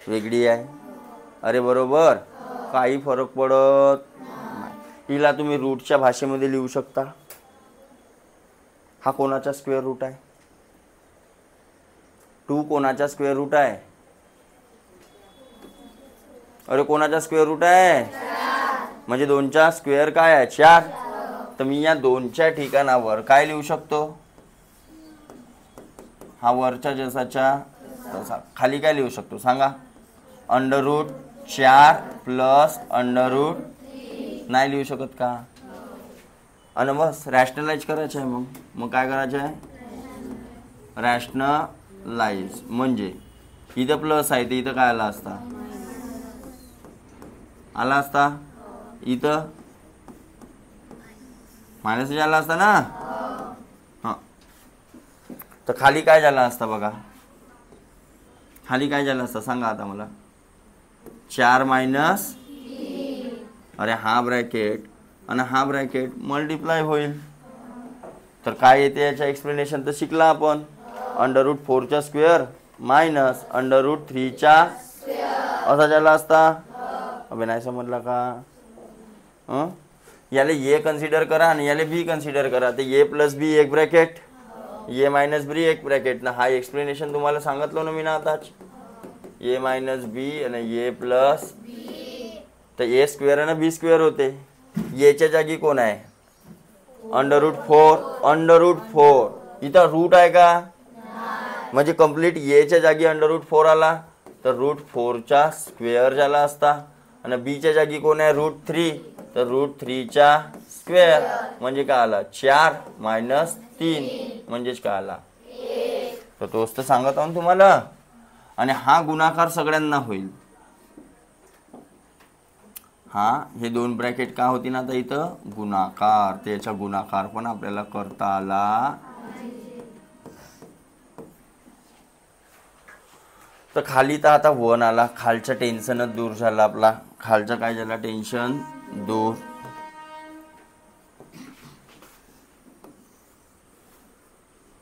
वेगळी आहे अरे बरोबर काही फरक पडत नाही. हिला तुम्ही रूटच्या भाषेमध्ये लिहू शकता हा कोणाचा स्क्वेअर रूट आहे 2 कोणाचा स्क्वेअर रूट आहे अरे कोणाचा स्क्वेअर रूट आहे म्हणजे 2चा स्क्वेअर काय आहे 4. तर मी या 2च्या ठिकाणावर काय लिहू शकतो हा वरच्या जसाच्या तसा खाली काय लिहू शकतो सांगा under root 4 plus under root नाही लिहू शकत का आणि बस रॅशनलाइज करायचं आहे मग काय करायचं आहे रॅशनलाइज म्हणजे इथं प्लस आहे तर इथं काय आला असता इथं मायनस आला असता ना हां तर खाली काय झाला असता बघा खाली काय झालं असतं सांगा आता मला 4 मायनस अरे हा ब्रॅकेट आणि हा ब्रॅकेट मल्टिप्लाय होईल तर काय येते याच्या एक्सप्लेनेशन तर शिकला आपण अंडर रूट 4चा स्क्वेअर मायनस अंडर रूट 3चा असा झाला असता अबे नाही समजला का याले ए कन्सिडर करा आणि याले बी कन्सिडर करा तर ए प्लस बी एक ब्रॅकेट ए मायनस बी एक ब्रॅकेट ना हा एक्सप्लेनेशन तुम्हाला सांगितलं ना मी ना आताच ए मायनस बी आणि ए प्लस तर ए स्क्वेअर आणि बी स्क्वेअर होते एच्या जागी कोण आहे अंडर रूट 4 इथं रूट आहे का म्हणजे कंप्लीट एच्या जागी अंडर रूट 4 आला तर रूट 4चा स्क्वेअर झाला असता आणि बीच्या जागी कोण आहे रूट 3 तर रूट 3चा स्क्वेअर म्हणजे काय आला 4 मायनस 3 म्हणजेच काय आला तर तोच तर सांगत आहोत तुम्हाला. आणि हा गुणाकार सगळ्यांना होईल हा हे 2 ब्रॅकेट का होती ना आता इथं गुणाकार त्याचा गुणाकार पण आपल्याला करता आला. तर खाली तर आता 1 आला खालचं टेन्शनच दूर झालं आपला खालचं काय झालं टेन्शन दूर.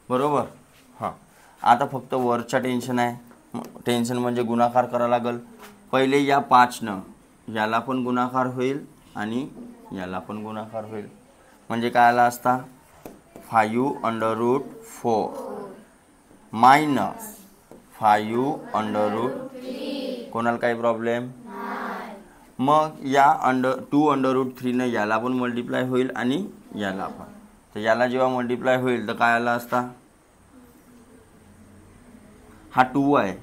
बरोबर हां आता फक्त वरचा टेन्शन आहे टेन्शन म्हणजे गुणाकार करावं लागल पहिले या 5नं याला पण गुणाकार होईल आणि याला पण गुणाकार होईल म्हणजे काय आला असता 5 अंडर रूट 4 मायनस 5√3. कोणाला काही प्रॉब्लेम? मग या 2√3 ने याला पण मल्टिप्लाय होईल आणि याला पण. तर याला जेव्हा मल्टिप्लाय होईल तर काय आला असता? हा 2 आहे.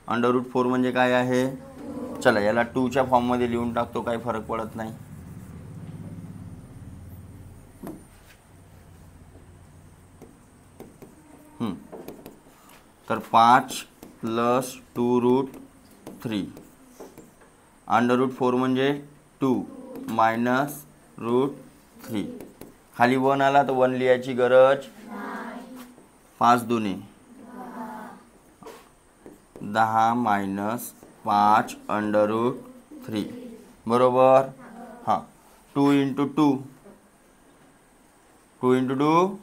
√4 म्हणजे काय आहे? चला याला 2च्या फॉर्ममध्ये लिहून टाकतो, काही फरक पडत नाही. तर 5 + 2√3. √4 म्हणजे 2 - √3. खाली 1 आला तर 1 लिहायची गरज. 5 दुने 10 - 5 √3 बरोबर. हां 2 × 2 2 × 2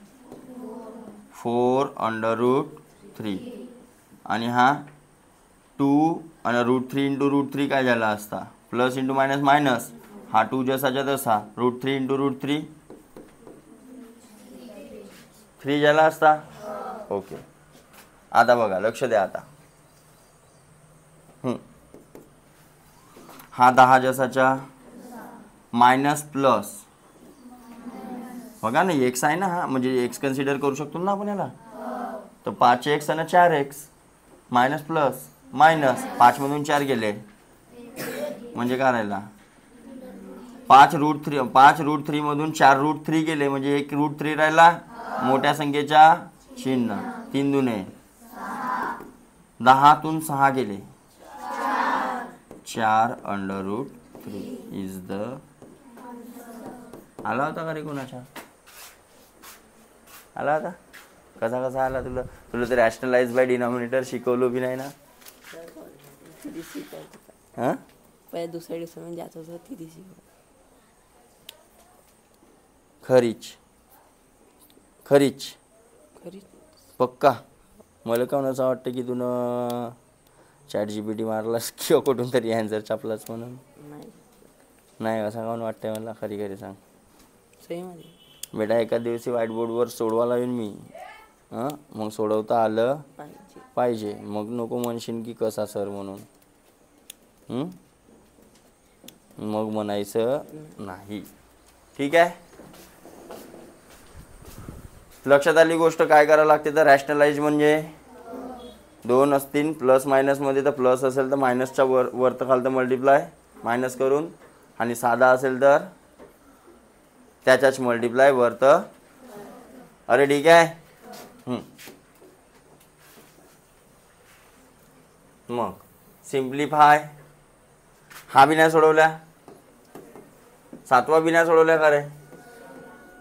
4 √3 आणि हा 2 आणि √3 × √3 काय झाला असता? Plus into minus minus. हा 2 जसाच्या तसा. √3 × √3 3 झाला असता. ओके. आता बघा, लक्ष द्या. आता हा 10 जसाच्या मायनस प्लस बघा ना, एक्स आहे ना, हा म्हणजे एक्स कन्सिडर करू शकतो ना आपण याला. तर 5x आणि 4x मायनस प्लस मायनस 5 मधून 4 गेले म्हणजे काय राहिला? 5√3 मधून 4√3 गेले म्हणजे 1√3 राहिला. मोठ्या संख्येच्या चिन्ह 3 दुने 10 तून 6 गेले 4 √3 इज द. आला होता का रे कोणाच्या? आला होता? कसा आला? तुला तर रॅशनलाइज बाय डिनॉमिनेटर शिकवलो बी नाही ना. हां पहिल्या दुसऱ्या दिवसामध्ये जात होतं ती शिकव. खरीच पक्का. मला काऊन असं वाटतं की तुनं ChatGPT मारलास किंवा कुठून तरी ॲन्सर छापलास म्हणून. नाही असं काऊन वाटतंय मला? खरी सांग. बेटा एका दिवशी व्हाईट बोर्डवर सोडवा लावीन मी. मग सोडवता आलं पाहिजे. मग नको म्हणशील की कसा सर म्हणून. मग म्हणायचं नाही. ठीक आहे. लक्षात आली गोष्ट. काय करावं लागते तर रॅशनलाइज म्हणजे 2 असतील प्लस मायनसमध्ये तर प्लस असेल तर मायनसच्या वरतं खालतं मल्टिप्लाय मायनस करून, आणि साधा असेल तर त्याच्याच मल्टिप्लाय वरतं. अरे ठीक आहे. मग सिम्प्लिफाय. हा बी नाही सोडवल्या. 7वा बी नाही सोडवल्या का रे?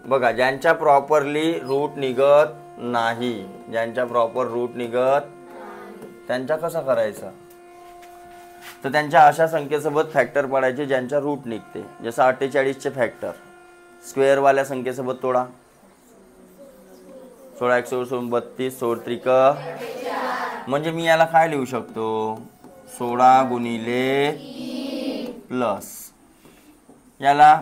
बघा, ज्यांच्या प्रॉपरली रूट निघत नाही, ज्यांच्या प्रॉपर रूट निघत त्यांच्या कसा करायचा? तर त्यांच्या अशा संख्येसोबत फॅक्टर पडायचे ज्यांच्या रूट निघते. जसं 48चे फॅक्टर स्क्वेअरवाल्या संख्येसोबत तोडा. 16 × 16 = 32 16 त्रिक. म्हणजे मी याला काय लिहू शकतो? 16 × प्लस याला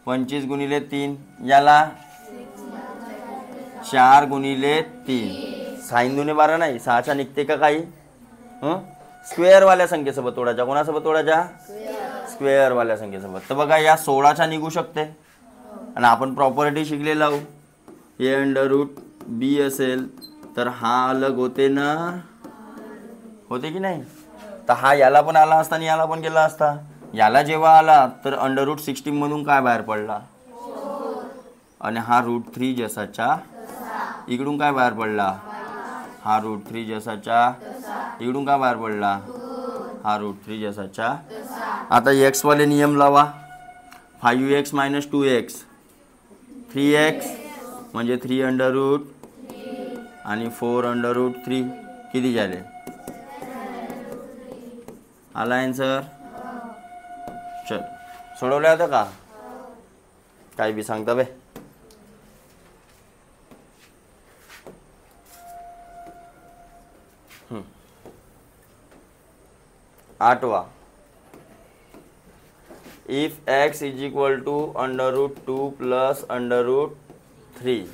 25 × 3 याला 4 × 3. 6 दुने 12 नाही, 6च्या निघते का काही? स्क्वेअरवाल्या संख्येसोबत तोडायच्या. कोणासोबत तोडायच्या? स्क्वेअरवाल्या संख्येसोबत. तर बघा, या 16च्या निघू शकते. आणि आपण प्रॉपर्टी शिकलेला आहोत. a√b असेल तर हा अलग होते ना, होते की नाही? तर हा याला पण आला असता आणि याला पण गेला असता. याला जेव्हा आला तर √16 मधून काय बाहेर पडला? आणि हा √3 जसाच्या इकडून काय बाहेर पडला? हा √3 जसाच्या इकडून काय बाहेर पडला? हा √3 जसाच्या. आता x वाले नियम लावा. 5x - 2x 3x म्हणजे 3 आणि 4 किती झाले? आला आन्सर. चल, सोडवलं होतं का? काय बी सांगता बे. आठवा. If x is equal to √2 plus √3,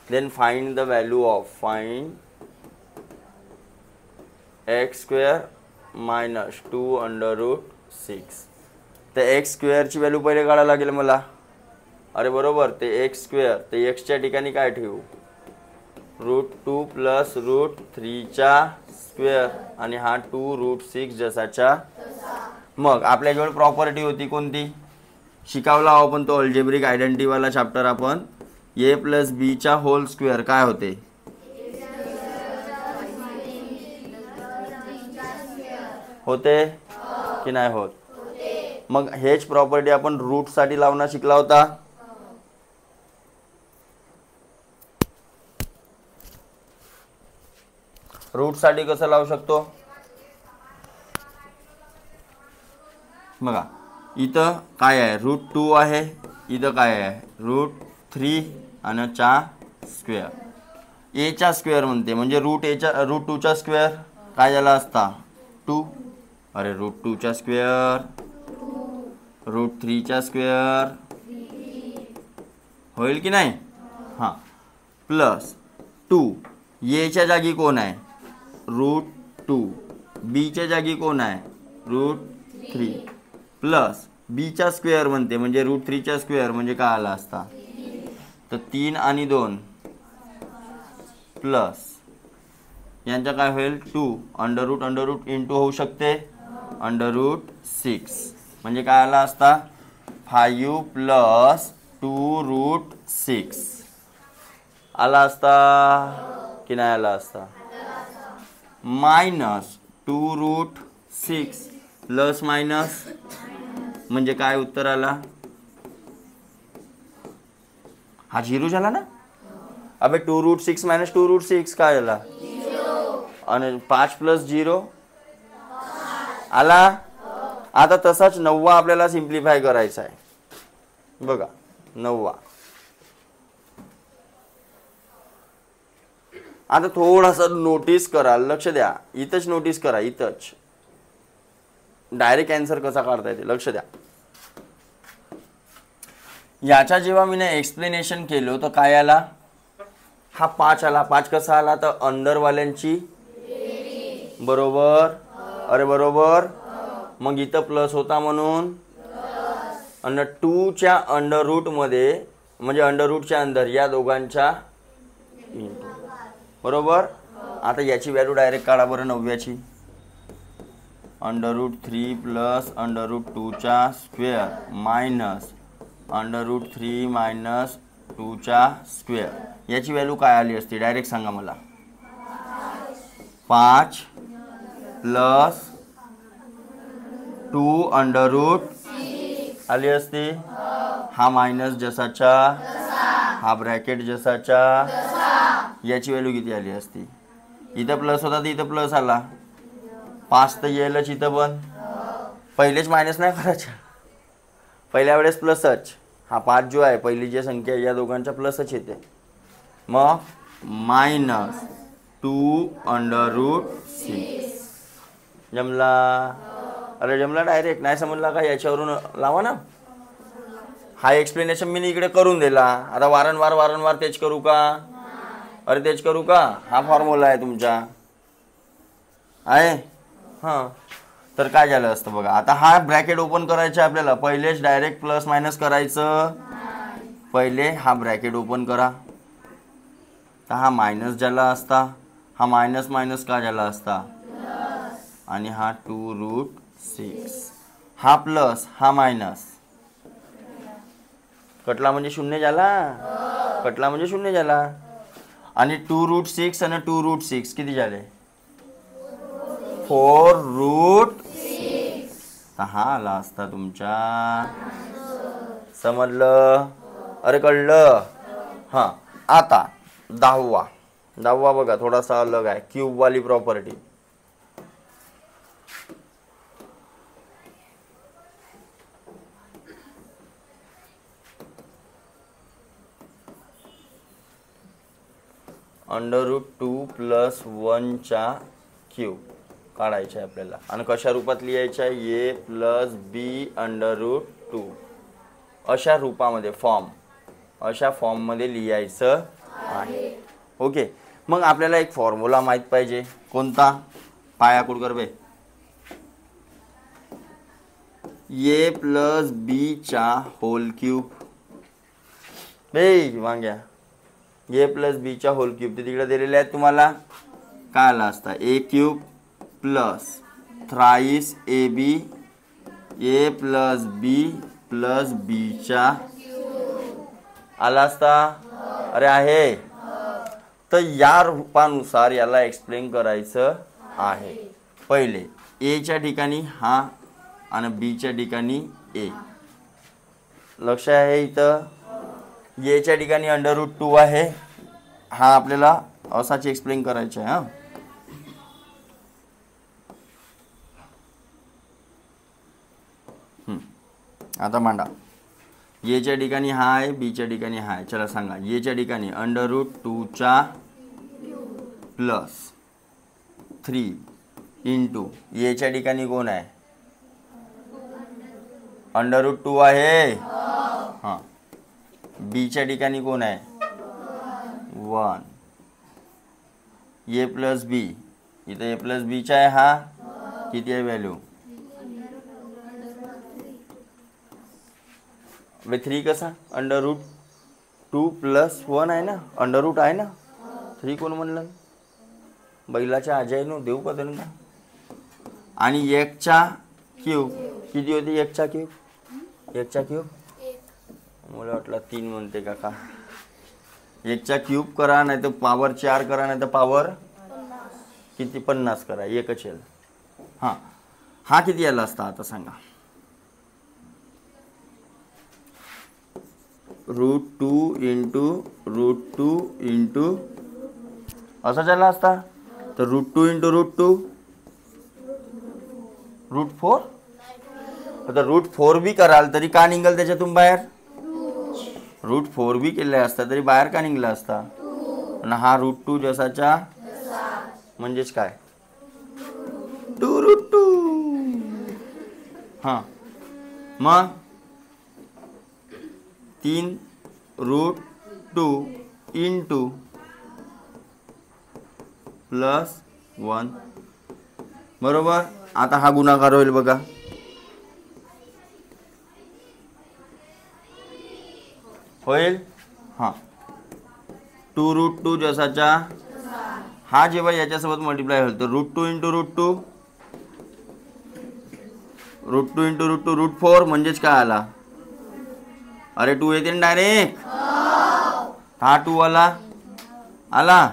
then find the value of x square minus 2√6. तर एक्स स्क्वेअरची व्हॅल्यू पहिले काढायला लागेल मला. अरे बरोबर, ते एक्स स्क्वेअर ते एक्सच्या ठिकाणी काय ठेवू, √2 प्लस √3चा स्क्वेअर आणि हा 2√6 जसाच्या. मग आपल्याजवळ प्रॉपर्टी होती कोणती, शिकावला आपण तो अल्जेब्रिक आयडेंटिटीवाला चॅप्टर आपण. ए प्लस बीचा होल स्क्वेअर काय होते, होते की नाही होत. मग हेच प्रॉपर्टी आपण रूटसाठी लावणं शिकला होता. रूटसाठी कसं लावू शकतो बघा, इथं काय आहे √2 आहे, इथं काय आहे √3 आणि चा स्क्वेअर. एचा स्क्वेअर म्हणते म्हणजे √2चा स्क्वेअर काय झाला असता 2. अरे √2चा स्क्वेअर √3चा स्क्वेअर होईल की नाही. हां, प्लस 2 एच्या जागी कोण आहे √2, बीच्या जागी कोण आहे √3 प्लस बीचा स्क्वेअर म्हणते म्हणजे √3चा स्क्वेअर म्हणजे काय आला असता, तर 3 आणि 2 प्लस यांचा काय होईल 2 अंडर रूट इंटू होऊ शकते √6 म्हणजे काय आला असता 5 प्लस 2√6 आला असता की नाही आला असता. मायनस 2√6 प्लस मायनस म्हणजे काय उत्तर आला, हा 0 झाला ना. अबे 2√6 मायनस 2√6 काय झाला, आणि 5 प्लस 0 आला. आता तसाच 9 आपल्याला सिम्प्लिफाय करायचा आहे बघा. 9 आता थोडंसं नोटीस करा, लक्ष द्या, इथंच नोटीस करा, इथंच डायरेक्ट आन्सर कसा काढता येते लक्ष द्या. याचा जेव्हा मी एक्सप्लेनेशन केलो तर काय आला, हा 5 आला. 5 कसा आला तर अंडरवाल्यांची बरोबर. अरे बरोबर, मग इथं प्लस होता म्हणून आणि 2च्या अंडररूटमध्ये म्हणजे अंडररूटच्या अंदर या दोघांच्या बरोबर. आता याची व्हॅल्यू डायरेक्ट काढा बरं 9ची. √3 प्लस √2चा स्क्वेअर मायनस √3 मायनस 2चा स्क्वेअर. याची व्हॅल्यू काय आली असती डायरेक्ट सांगा मला. 5 प्लस 2√6 आली असती. हा मायनस जसाचा हा ब्रॅकेट जसाचा. याची व्हॅल्यू किती आली असती, इथं प्लस होता तर इथं प्लस आला. 5 तर येईलच इथं पण. पहिलेच मायनस नाही करायचा, पहिल्या वेळेस प्लसच. हा 5 जो आहे पहिली जी संख्या या दोघांच्या प्लसच येते. मग मायनस 2√6 जमला. अरे जमला डायरेक्ट. नाही समजला का याच्यावरून लावा ना. हा एक्सप्लेनेशन मी इकडे करून दिला. आता वारंवार तेच करू का, अरे तेच करू का. हा फॉर्म्युला आहे तुमचा आहे. हां, तर काय झालं असतं बघा. आता हा ब्रॅकेट ओपन करायचा आपल्याला. पहिलेच डायरेक्ट प्लस मायनस करायचं. पहिले हा ब्रॅकेट ओपन करा. तर हा मायनस झाला असता, हा मायनस मायनस का झाला असता, आणि हा 2√6. हा प्लस हा मायनस कटला म्हणजे शून्य झाला. कटला म्हणजे शून्य झाला. आणि 2√6 आणि 2√6 किती झाले 4√6. तर हा आला असता तुमचा. समजलं, अरे कळलं. हां, आता 10वा बघा थोडासा अलग आहे. क्यूबवाली प्रॉपर्टी. √2 प्लस 1चा क्यूब काढायचा आहे आपल्याला. आणि कशा रूपात लिहायचं आहे, ए प्लस बी √2 अशा रूपामध्ये अशा फॉर्ममध्ये लिहायचं आहे. ओके, मग आपल्याला एक फॉर्म्युला माहीत पाहिजे. कोणता, पाया कुठ कर बे ए प्लस बी चा होल क्यूब बे वांग्या ए प्लस बी चा होल क्यूब ते तिकडे दिलेले आहेत तुम्हाला काय आला असता A cube plus thrice A B A plus B चा आला असता अरे आहे तर या रूपानुसार याला एक्सप्लेन करायचं आहे पहिले ए च्या ठिकाणी हा आणि बी च्या ठिकाणी ए लक्ष आहे इथं ए च्या ठिकाणी √2 आहे हा आपल्याला असाच एक्सप्लेन करायचा आहे आता मांडा ए च्या ठिकाणी हा आहे बी च्या ठिकाणी हा आहे चला सांगा ए च्या ठिकाणी √2 चा प्लस 3 इंटू ए च्या ठिकाणी कोण आहे √2 आहे हां बी च्या ठिकाणी कोण आहे 1 ए प्लस बी इथं ए प्लस बी चा आहे हा किती आहे व्हॅल्यू 3 कसा √2 प्लस 1 आहे ना √ आहे ना 3 कोण म्हणलं बैलाच्या आजायनो देऊ का त्यांना आणि 1 चा क्यूब किती होती 1 चा क्यूब 1 चा क्यूब मला वाटलं 3 म्हणते का 1 चा क्यूब करा नाही तर पॉवर 4 करा नाही तर पॉवर किती 50 करा एकच येईल हां हा किती आला असता आता सांगा √2 इंटू असा झाला असता तर √2 इंटू √2 √4 आता √4 बी कराल तरी का निघाल त्याच्यातून बाहेर √4 बी केले असता तरी बाहेर का निघला असता आणि हा √2 जसाच्या म्हणजेच काय 2√2 हां मग 3√2 इंटू प्लस 1 बरोबर आता हा गुणाकार होईल बघा होईल हां 2√2 जसाच्या हा जेव्हा याच्यासोबत मल्टिप्लाय होईल तर √2 इंटू √4 म्हणजेच काय आला अरे 2 येते ना डायरेक्ट हा 2 आला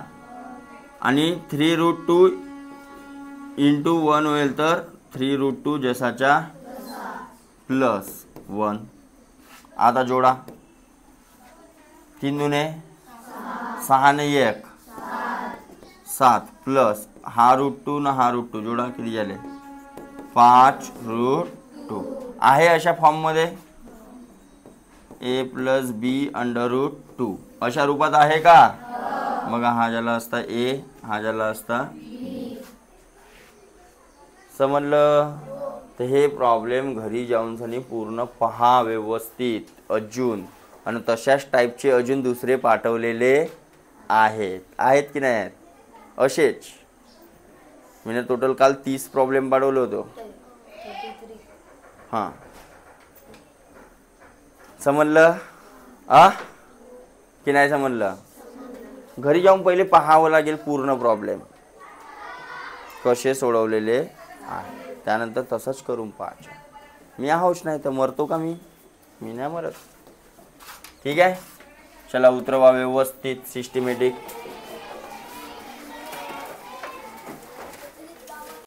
आणि 3√2 इंटू 1 होईल तर 3√2 जसाच्या प्लस 1 आता जोडा 3 दुने 6 ने 1 7 प्लस हा √2 ना हा √2 जोडा किती झाले 5√2 आहे अशा फॉर्म मध्ये ए प्लस बी √2 अशा रूपात आहे का मग हा झाला असता ए हा झाला असता समजलं तर हे प्रॉब्लेम घरी जाऊन सनी पूर्ण पहा व्यवस्थित अजून आणि तशाच टाईपचे अजून दुसरे पाठवलेले आहेत की नाही आहेत असेच मी टोटल काल 30 प्रॉब्लेम पाठवले होतो हां समजलं की नाही समजलं घरी जाऊन पहिले पाहावं लागेल पूर्ण प्रॉब्लेम कसे सोडवलेले आहे त्यानंतर तसंच करून पाहायचं मी आहोच नाही तर मरतो का मी नाही मरत ठीक आहे चला उतरवा व्यवस्थित सिस्टमॅटिक